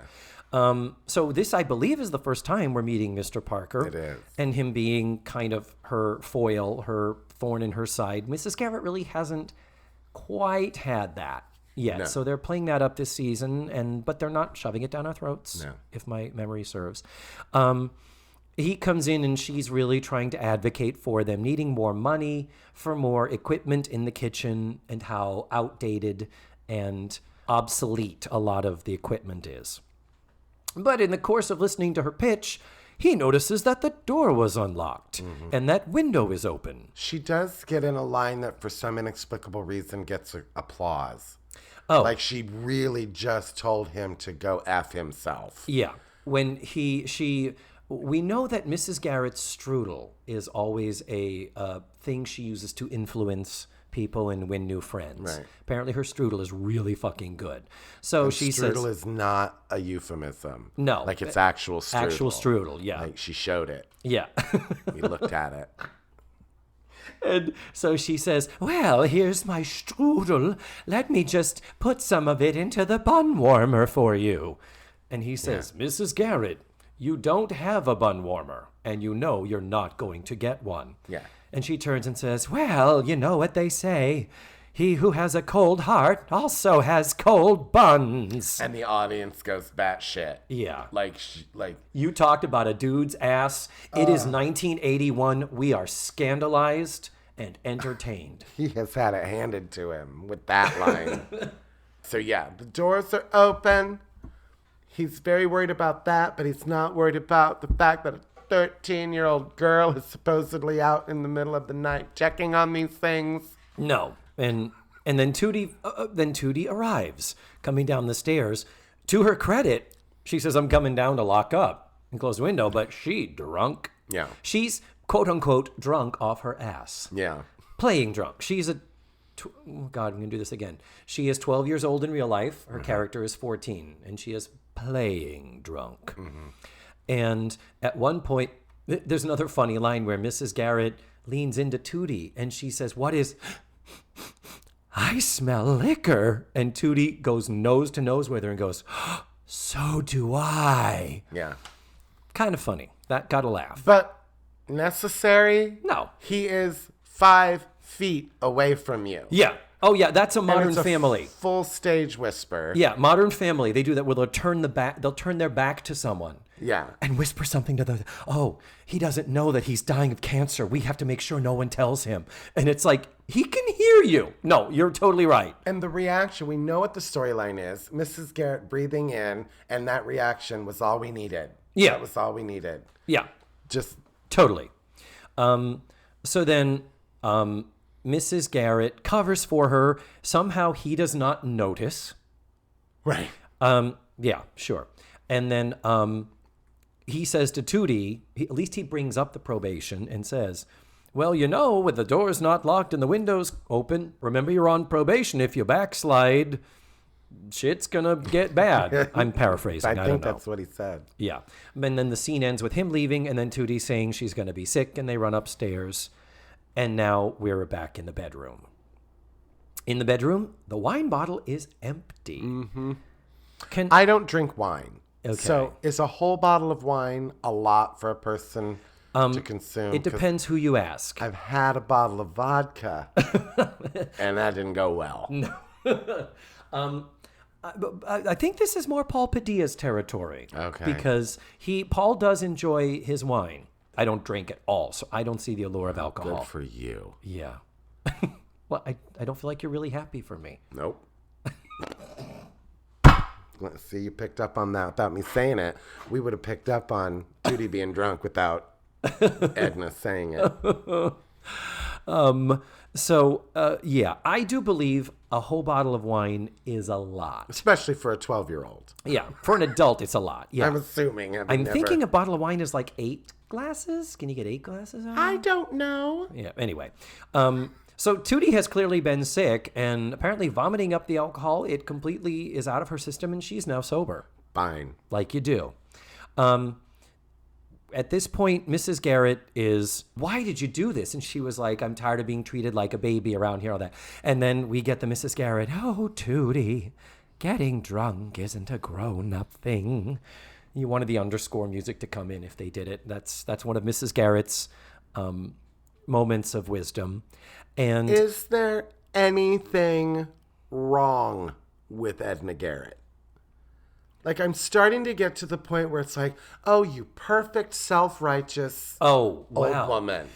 So this, I believe, is the first time we're meeting Mr. Parker. It is. And him being kind of her foil, her thorn in her side. Mrs. Garrett really hasn't quite had that yet. No. So they're playing that up this season, but they're not shoving it down our throats, No. if my memory serves. He comes in and she's really trying to advocate for them needing more money for more equipment in the kitchen and how outdated and obsolete a lot of the equipment is. But in the course of listening to her pitch, he notices that the door was unlocked and that window is open. She does get in a line that for some inexplicable reason gets applause. Oh, Like she really just told him to go F himself. yeah. When we know that Mrs. Garrett's strudel is always a thing she uses to influence people and win new friends. Right. Apparently her strudel is really fucking good. So she says... Strudel is not a euphemism. No. Like it's actual strudel. Actual strudel, yeah. Like she showed it. Yeah. We looked at it. And so she says, well, here's my strudel. Let me just put some of it into the bun warmer for you. And he says, Mrs. Garrett, you don't have a bun warmer, and you know you're not going to get one. Yeah. And she turns and says, well, you know what they say. He who has a cold heart also has cold buns. And the audience goes batshit. Yeah. Like You talked about a dude's ass. It is 1981. We are scandalized and entertained. he has had it handed to him with that line. So yeah, the doors are open. He's very worried about that, but he's not worried about the fact that a 13-year-old girl is supposedly out in the middle of the night checking on these things. No. And then Tootie arrives, coming down the stairs. To her credit, she says, I'm coming down to lock up and close the window, but she drunk. Yeah. She's, quote unquote, drunk off her ass. Yeah. Playing drunk. She's oh God, I'm going to do this again. She is 12 years old in real life. Her character is 14, and she is playing drunk. And at one point, there's another funny line where Mrs. Garrett leans into Tootie, and she says, what is... I smell liquor. And Tootie goes nose to nose with her and goes, so do I. Yeah. Kind of funny. That got a laugh. But necessary? No. He is 5 feet away from you. Yeah. Oh, yeah. That's a Modern And it's Family. Full stage whisper. Yeah. Modern Family. They do that where they'll turn their back to someone. Yeah. And whisper something to the, oh, he doesn't know that he's dying of cancer. We have to make sure no one tells him. And it's like, he can hear you. No, you're totally right. And the reaction, we know what the storyline is. Mrs. Garrett breathing in, and that reaction was all we needed. Yeah. That was all we needed. Yeah. Just. Totally. So then Mrs. Garrett covers for her. Somehow he does not notice. Right. Yeah, sure. And then he says to Tootie, at least he brings up the probation and says, well, you know, with the doors not locked and the windows open, remember you're on probation. If you backslide, shit's going to get bad. I'm paraphrasing. I don't know. That's what he said. Yeah. And then the scene ends with him leaving and then Tootie saying she's going to be sick and they run upstairs. And now we're back in the bedroom. In the bedroom, the wine bottle is empty. Mm-hmm. I don't drink wine. Okay. So is a whole bottle of wine a lot for a person to consume? It depends who you ask. I've had a bottle of vodka, and that didn't go well. No. I think this is more Paul Padilla's territory. Okay. Because Paul does enjoy his wine. I don't drink at all, so I don't see the allure of alcohol. Good for you. Yeah. Well, I don't feel like you're really happy for me. Nope. Let's see, you picked up on that without me saying it. We would have picked up on Judy being drunk without Edna saying it. Yeah, I do believe a whole bottle of wine is a lot. Especially for a 12-year-old. Yeah, for an adult, it's a lot. Yeah, I'm assuming. I'm thinking a bottle of wine is like 8 glasses. Can you get 8 glasses out? I don't know. Yeah, anyway. So Tootie has clearly been sick and apparently vomiting up the alcohol. It completely is out of her system and she's now sober. Fine. Like you do. At this point, Mrs. Garrett is, why did you do this? And she was like, I'm tired of being treated like a baby around here, all that. And then we get the Mrs. Garrett, oh, Tootie, getting drunk isn't a grown-up thing. You wanted the underscore music to come in if they did it. That's one of Mrs. Garrett's moments of wisdom. And is there anything wrong with Edna Garrett? Like, I'm starting to get to the point where it's like, oh, you perfect, self-righteous old woman.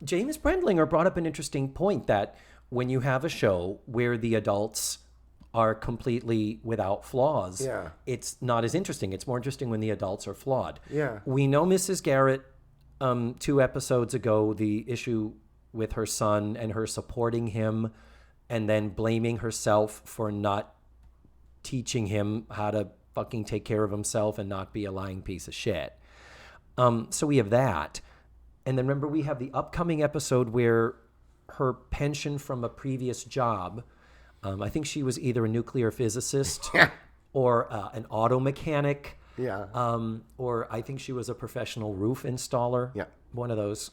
James Brendlinger brought up an interesting point that when you have a show where the adults are completely without flaws, it's not as interesting. It's more interesting when the adults are flawed. Yeah. We know Mrs. Garrett, 2 episodes ago, the issue with her son and her supporting him and then blaming herself for not teaching him how to fucking take care of himself and not be a lying piece of shit. So we have that. And then remember, we have the upcoming episode where her pension from a previous job, I think she was either a nuclear physicist or an auto mechanic. Yeah. Or I think she was a professional roof installer. Yeah. One of those.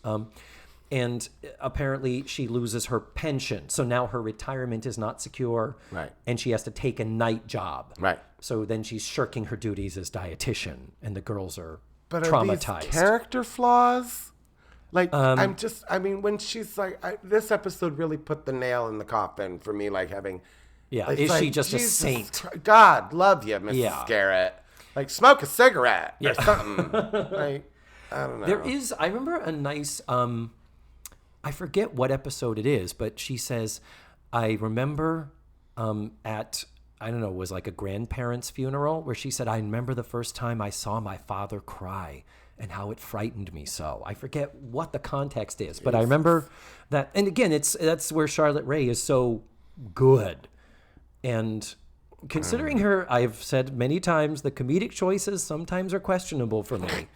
And apparently she loses her pension. So now her retirement is not secure. Right. And she has to take a night job. Right. So then she's shirking her duties as dietitian. And the girls are but traumatized. Are these character flaws? Like, when she's like, this episode really put the nail in the coffin for me, like having. Yeah. Is she just Jesus a saint? God love you, Mrs. Garrett. Like, smoke a cigarette or something. Like, I don't know. I remember a nice, I forget what episode it is, but she says, I remember at, I don't know, it was like a grandparent's funeral where she said, I remember the first time I saw my father cry and how it frightened me so. I forget what the context is, but I remember that. And again, that's where Charlotte Rae is so good. And considering her, I've said many times, the comedic choices sometimes are questionable for me.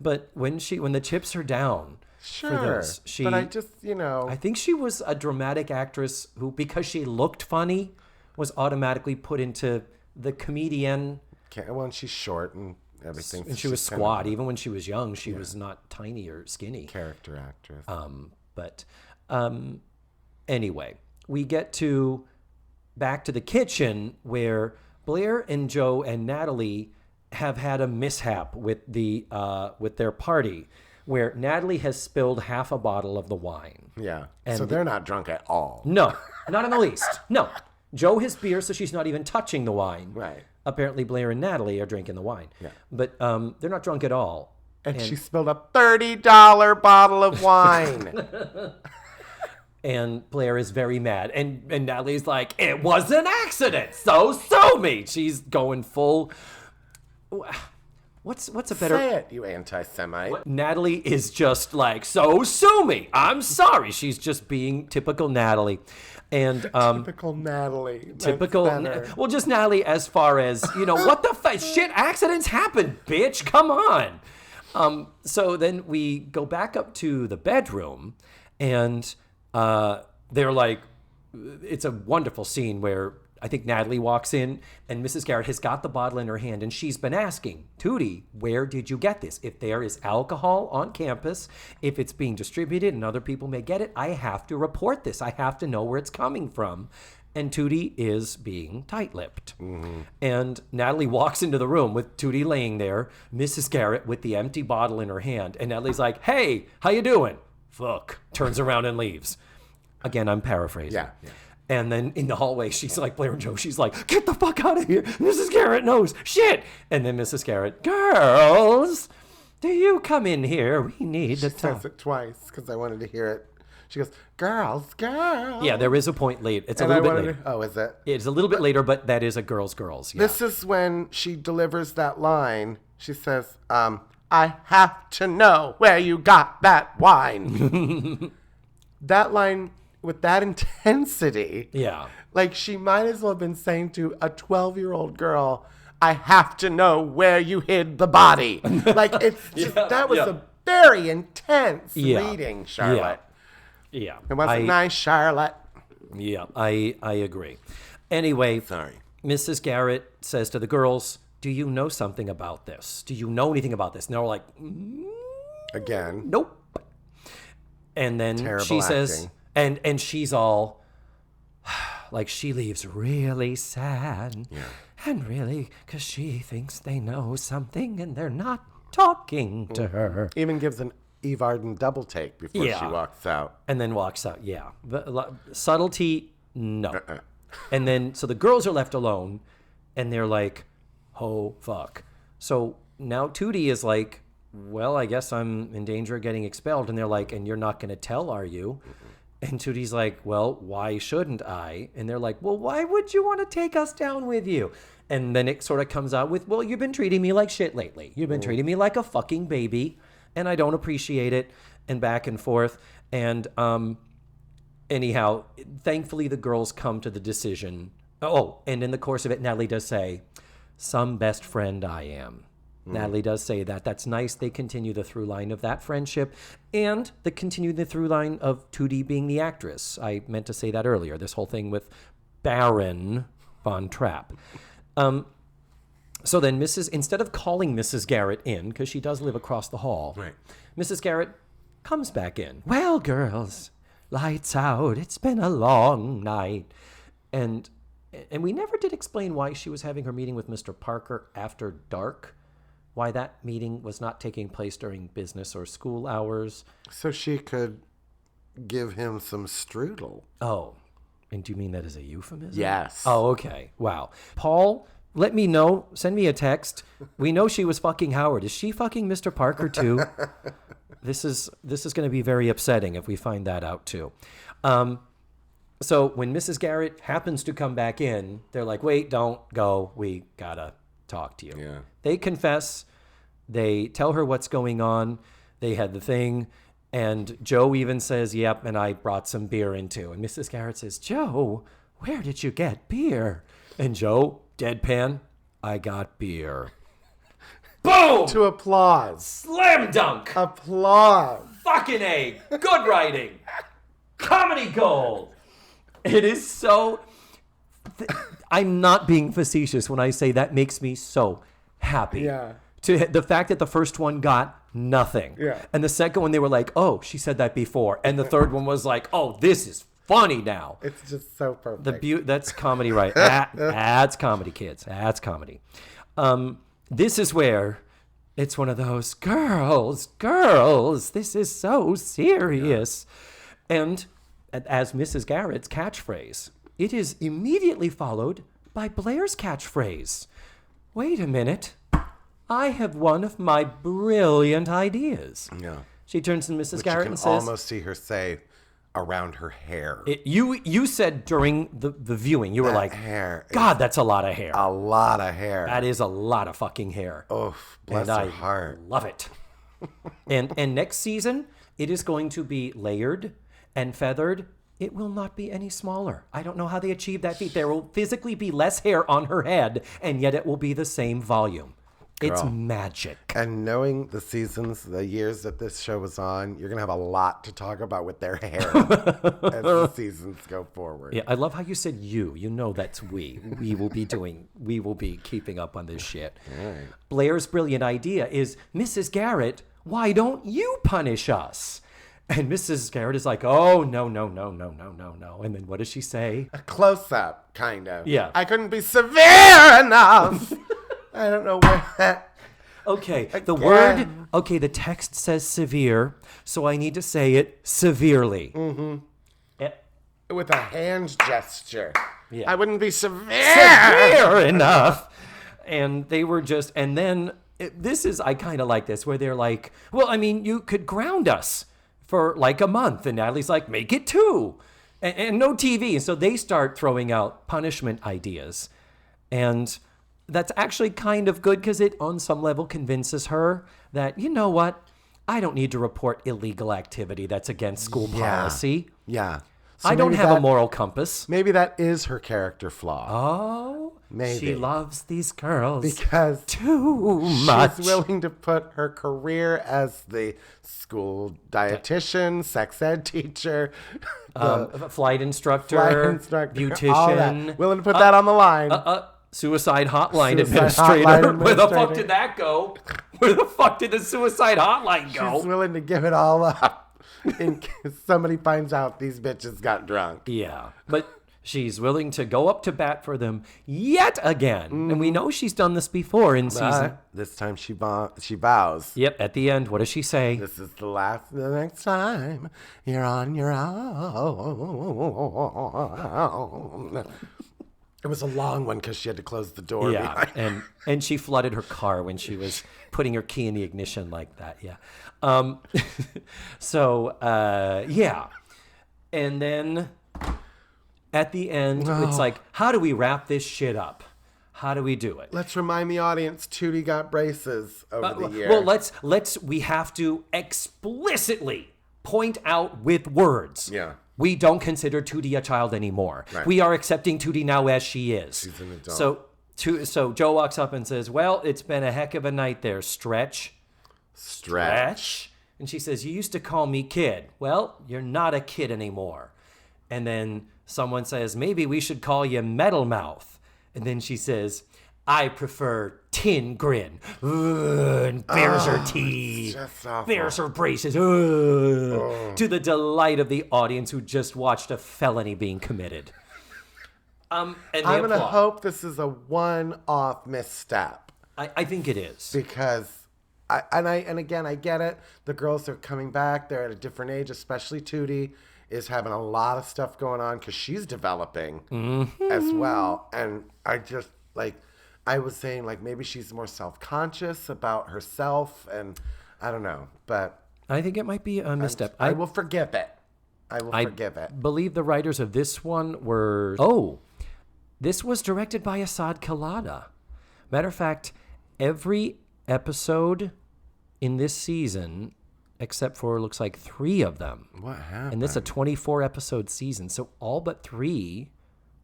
But when the chips are down, sure, for this, but I just, I think she was a dramatic actress who, because she looked funny, was automatically put into the comedian. Well, and she's short and everything. And she was squat. Even when she was young, she was not tiny or skinny. Character actress. Anyway, we get back to the kitchen where Blair and Joe and Natalie have had a mishap with their party where Natalie has spilled half a bottle of the wine. Yeah. And so they're not drunk at all. No, not in the least. No. Joe has beer, so she's not even touching the wine. Right. Apparently, Blair and Natalie are drinking the wine. Yeah. But they're not drunk at all. And she spilled a $30 bottle of wine. And Blair is very mad. And Natalie's like, it was an accident, so sue me. She's going full... What's a better... Say it, you anti-Semite. Natalie is just like, so sue me. I'm sorry. She's just being typical Natalie. And typical Natalie. Well, just Natalie as far as, what the shit, accidents happen, bitch. Come on. So then we go back up to the bedroom, and they're like, it's a wonderful scene where I think Natalie walks in, and Mrs. Garrett has got the bottle in her hand, and she's been asking, Tootie, where did you get this? If there is alcohol on campus, if it's being distributed and other people may get it, I have to report this. I have to know where it's coming from. And Tootie is being tight-lipped. Mm-hmm. And Natalie walks into the room with Tootie laying there, Mrs. Garrett with the empty bottle in her hand, and Natalie's like, hey, how you doing? Fuck. Turns around and leaves. Again, I'm paraphrasing. Yeah. And then in the hallway, she's like, Blair and Joe, she's like, get the fuck out of here. Mrs. Garrett knows. Shit. And then Mrs. Garrett, girls, do you come in here? We need to talk. She says it twice because I wanted to hear it. She goes, girls. Yeah, there is a point late. It's a little bit later. Oh, is it? It's a little bit later, but that is a girls. Yeah. This is when she delivers that line. She says, I have to know where you got that wine. That line... with that intensity, like she might as well have been saying to a 12-year-old girl, I have to know where you hid the body. Like, it's just, that was a very intense reading, Charlotte. Yeah. It wasn't nice, Charlotte. Yeah, I agree. Anyway, sorry. Mrs. Garrett says to the girls, do you know something about this? Do you know anything about this? And they're like, again. Nope. And then Terrible she acting. says... And she's all, like, she leaves really sad. Yeah. And really, because she thinks they know something and they're not talking to her. Even gives an Eve Arden double take before she walks out. And then walks out, subtlety, no. And then, so the girls are left alone, and they're like, oh, fuck. So now Tootie is like, well, I guess I'm in danger of getting expelled. And they're like, and you're not going to tell, are you? And Tootie's like, well, why shouldn't I? And they're like, well, why would you want to take us down with you? And then it sort of comes out with, well, you've been treating me like shit lately. You've been treating me like a fucking baby, and I don't appreciate it, and back and forth. And anyhow, thankfully the girls come to the decision. Oh, and in the course of it, Natalie does say, some best friend I am. Natalie does say that. That's nice. They continue the through line of that friendship and continue the through line of Tootie being the actress. I meant to say that earlier. This whole thing with Baron Von Trapp. So then instead of calling Mrs. Garrett in, because she does live across the hall, right. Mrs. Garrett comes back in. Well, girls, lights out. It's been a long night. And we never did explain why she was having her meeting with Mr. Parker after dark. Why that meeting was not taking place during business or school hours. So she could give him some strudel. Oh, and do you mean that as a euphemism? Yes. Oh, okay. Wow. Paul, let me know. Send me a text. We know she was fucking Howard. Is she fucking Mr. Parker too? This is going to be very upsetting if we find that out too. So when Mrs. Garrett happens to come back in, they're like, wait, don't go. We gotta talk to you. Yeah. They confess. They tell her what's going on. They had the thing. And Joe even says, yep, and I brought some beer in too. And Mrs. Garrett says, Joe, where did you get beer? And Joe, deadpan, I got beer. Boom! To applause. Slam dunk. Applause. Fucking A. Good writing. Comedy gold. It is so... I'm not being facetious when I say that makes me so happy. Yeah. The fact that the first one got nothing. Yeah. And the second one, they were like, oh, she said that before. And the third one was like, oh, this is funny now. It's just so perfect. That's comedy, right? That's comedy, kids. That's comedy. this is where it's one of those, girls, this is so serious. Yeah. And as Mrs. Garrett's catchphrase, it is immediately followed by Blair's catchphrase. Wait a minute. I have one of my brilliant ideas. Yeah. She turns to Mrs. Which Garrett you and can says... almost see her say around her hair. You said during the viewing, you were like, hair. God, that's a lot of hair. A lot of hair. That is a lot of fucking hair. Oh, bless her heart. Love it. and next season, it is going to be layered and feathered. It will not be any smaller. I don't know how they achieved that feat. There will physically be less hair on her head, and yet it will be the same volume. Girl. It's magic. And knowing the seasons, the years that this show was on, you're going to have a lot to talk about with their hair as the seasons go forward. Yeah, I love how you said you. You know that's we. We will be keeping up on this shit. Right. Blair's brilliant idea is, Mrs. Garrett, why don't you punish us? And Mrs. Garrett is like, oh, no. And then what does she say? A close-up, kind of. Yeah. I couldn't be severe enough. I don't know where that... Okay, Again. the text says severe, so I need to say it severely. Mm-hmm. With a hand gesture. Yeah. I wouldn't be severe enough. And they were just... And then, I kind of like this, where they're like, well, I mean, you could ground us for like a month. And Natalie's like, make it 2. And no TV. And so they start throwing out punishment ideas. And... that's actually kind of good because it, on some level, convinces her that, you know what? I don't need to report illegal activity that's against school policy. Yeah. So I don't have a moral compass. Maybe that is her character flaw. Oh, maybe. She loves these girls because too much. She's willing to put her career as the school dietitian, sex ed teacher, flight instructor, beautician. All that. Willing to put that on the line. Suicide hotline administrator. Where the fuck did that go? Where the fuck did the suicide hotline go? She's willing to give it all up in case somebody finds out these bitches got drunk. Yeah, but she's willing to go up to bat for them yet again. And we know she's done this before in season. This time she vows. Yep, at the end, what does she say? This is the next time you're on your own. It was a long one because she had to close the door. Yeah, and she flooded her car when she was putting her key in the ignition like that. Yeah. Yeah. And then at the end, it's like, how do we wrap this shit up? How do we do it? Let's remind the audience Tootie got braces over the year. Well, we have to explicitly point out with words. Yeah. We don't consider Tootie a child anymore. Right. We are accepting Tootie now as she is. She's an adult. So Joe walks up and says, well, it's been a heck of a night there, Stretch. And she says, you used to call me kid. Well, you're not a kid anymore. And then someone says, maybe we should call you Metal Mouth. And then she says, I prefer Tin Grin. And bares her teeth. Bares her braces. To the delight of the audience who just watched a felony being committed. And I'm going to hope this is a one-off misstep. I think it is. Because, again, I get it. The girls are coming back. They're at a different age, especially Tootie is having a lot of stuff going on because she's developing as well. And I just, I was saying, maybe she's more self-conscious about herself, and I don't know, but... I think it might be a misstep. I will forgive it. I believe the writers of this one were... this was directed by Asad Khalada. Matter of fact, every episode in this season, except for, looks like 3 of them. What happened? And this is a 24-episode season, so all but 3...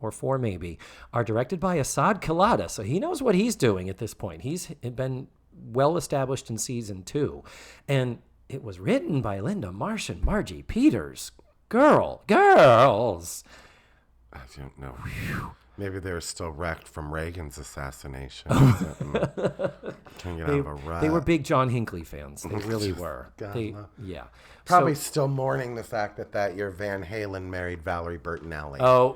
or 4 maybe, are directed by Asad Khalada. So he knows what he's doing at this point. He's been well established in season 2. And it was written by Linda Marsh and Margie Peters. Girls. I don't know. Maybe they were still wrecked from Reagan's assassination. Can't get out of a rut. They were big John Hinckley fans. They really were. Yeah. Probably still mourning the fact that year Van Halen married Valerie Bertinelli. Oh.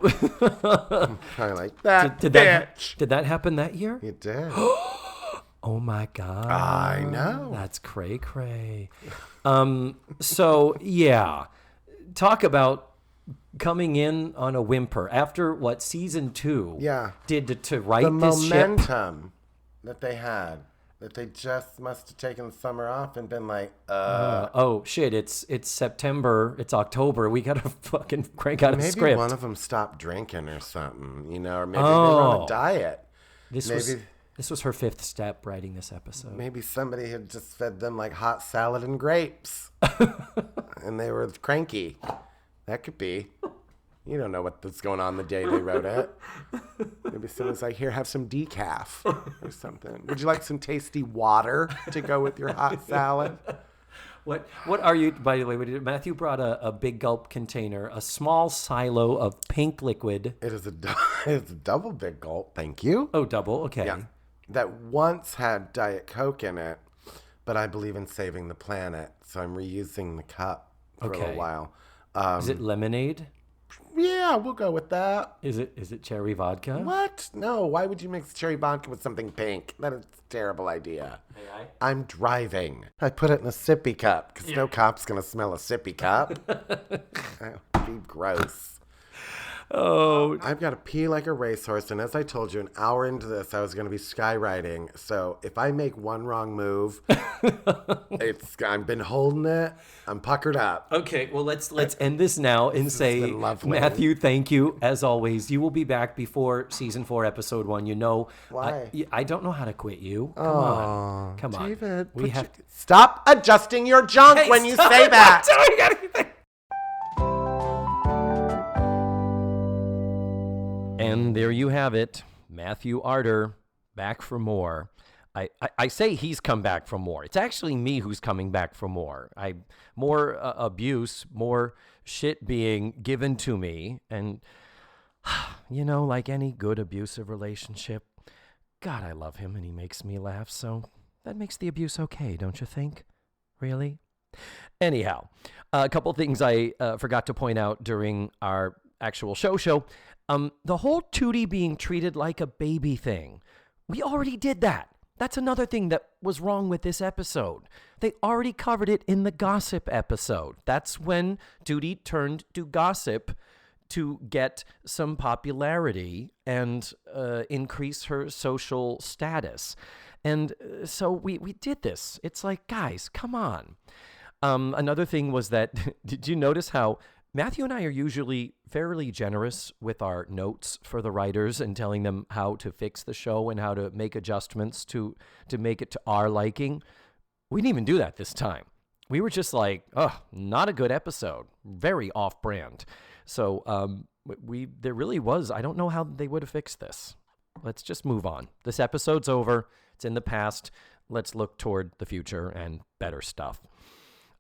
Kind of like, that did bitch. Did that happen that year? It did. Oh my God. I know. That's cray-cray. So, yeah. Talk about coming in on a whimper after what season 2 did to right this ship. The momentum that they had, that they just must have taken the summer off and been like, oh, shit, it's September, it's October. We got to fucking crank out a script. Maybe one of them stopped drinking or something, or maybe they were on a diet. This was her 5th step writing this episode. Maybe somebody had just fed them like hot salad and grapes. And they were cranky. That could be. You don't know what was going on the day they wrote it. Maybe someone's like, here, have some decaf or something. Would you like some tasty water to go with your hot salad? What are you, by the way, Matthew brought a big gulp container, a small silo of pink liquid. It is a double big gulp, thank you. Oh, double, okay. Yeah. That once had Diet Coke in it, but I believe in saving the planet, so I'm reusing the cup for a little while. Is it lemonade? Yeah, we'll go with that. Is it cherry vodka? What? No, why would you mix cherry vodka with something pink? That is a terrible idea. I'm driving. I put it in a sippy cup, because no cop's going to smell a sippy cup. That would be gross. Oh. I've got to pee like a racehorse, and as I told you, an hour into this, I was going to be skywriting. So if I make one wrong move, I've been holding it. I'm puckered up. Okay, well let's end this now and say, Matthew, thank you as always. You will be back before season 4, episode 1. Why? I don't know how to quit you. Come on, David. Stop adjusting your junk when you say that. And there you have it. Matthew Arter back for more. I say he's come back for more. It's actually me who's coming back for more. More abuse, more shit being given to me. And, like any good abusive relationship, God, I love him and he makes me laugh. So that makes the abuse okay, don't you think? Really? Anyhow, a couple things I forgot to point out during our actual show. The whole Tootie being treated like a baby thing. We already did that. That's another thing that was wrong with this episode. They already covered it in the gossip episode. That's when Tootie turned to gossip to get some popularity and increase her social status. And so we did this. It's like, guys, come on. Another thing was that, did you notice how Matthew and I are usually fairly generous with our notes for the writers and telling them how to fix the show and how to make adjustments to make it to our liking? We didn't even do that this time. We were just like, not a good episode. Very off-brand. So there really was, I don't know how they would have fixed this. Let's just move on. This episode's over. It's in the past. Let's look toward the future and better stuff.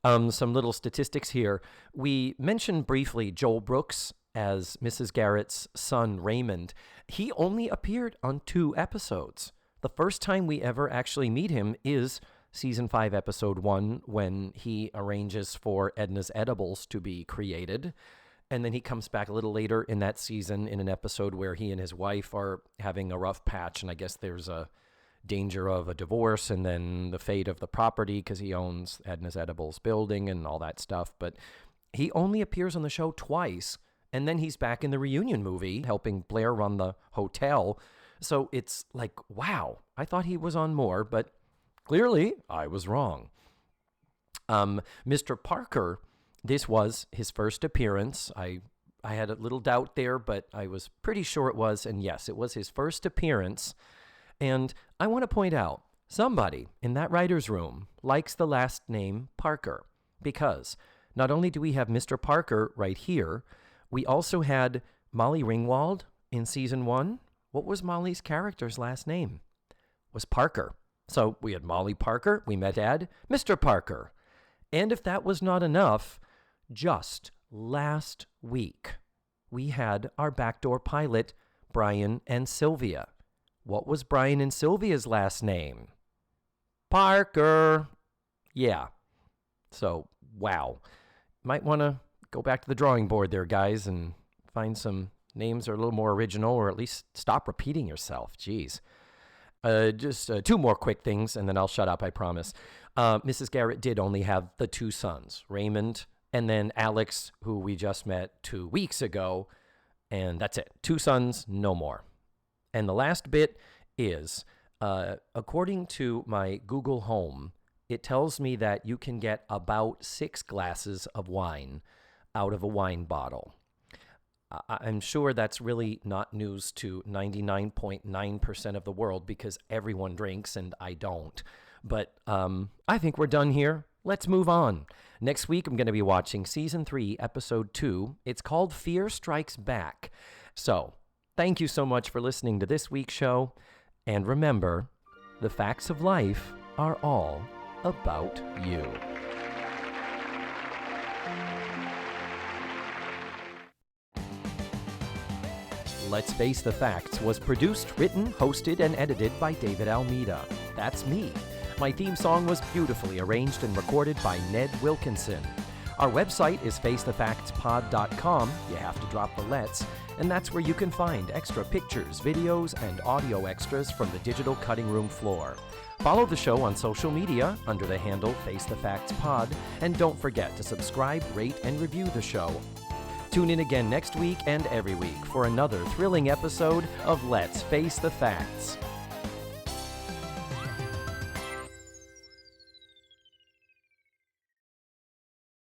Some little statistics here. We mentioned briefly Joel Brooks as Mrs. Garrett's son, Raymond. He only appeared on 2 episodes. The first time we ever actually meet him is season 5, episode 1, when he arranges for Edna's edibles to be created. And then he comes back a little later in that season in an episode where he and his wife are having a rough patch, and I guess there's a danger of a divorce and then the fate of the property because he owns Edna's Edibles building and all that stuff. But he only appears on the show twice, and then he's back in the reunion movie helping Blair run the hotel. So it's like, wow, I thought he was on more, but clearly I was wrong. Mr. Parker, this was his first appearance. I had a little doubt there, but I was pretty sure it was, and yes, it was his first appearance. And I want to point out, somebody in that writer's room likes the last name Parker, because not only do we have Mr. Parker right here, we also had Molly Ringwald in season 1. What was Molly's character's last name? Was Parker. So we had Molly Parker, we met Ed, Mr. Parker. And if that was not enough, just last week, we had our backdoor pilot, Brian and Sylvia. What was Brian and Sylvia's last name? Parker. Yeah. So, wow. Might want to go back to the drawing board there, guys, and find some names that are a little more original, or at least stop repeating yourself. Jeez. Just two more quick things, and then I'll shut up, I promise. Mrs. Garrett did only have the two sons, Raymond and then Alex, who we just met 2 weeks ago, and that's it. 2 sons, no more. And the last bit is, according to my Google Home, it tells me that you can get about 6 glasses of wine out of a wine bottle. I'm sure that's really not news to 99.9% of the world because everyone drinks and I don't. But I think we're done here. Let's move on. Next week, I'm going to be watching Season 3, Episode 2. It's called Fear Strikes Back. So, thank you so much for listening to this week's show. And remember, the facts of life are all about you. Let's Face the Facts was produced, written, hosted, and edited by David Almeida. That's me. My theme song was beautifully arranged and recorded by Ned Wilkinson. Our website is facethefactspod.com. You have to drop the lets, and that's where you can find extra pictures, videos, and audio extras from the digital cutting room floor. Follow the show on social media under the handle Face the Facts Pod, and don't forget to subscribe, rate, and review the show. Tune in again next week and every week for another thrilling episode of Let's Face the Facts.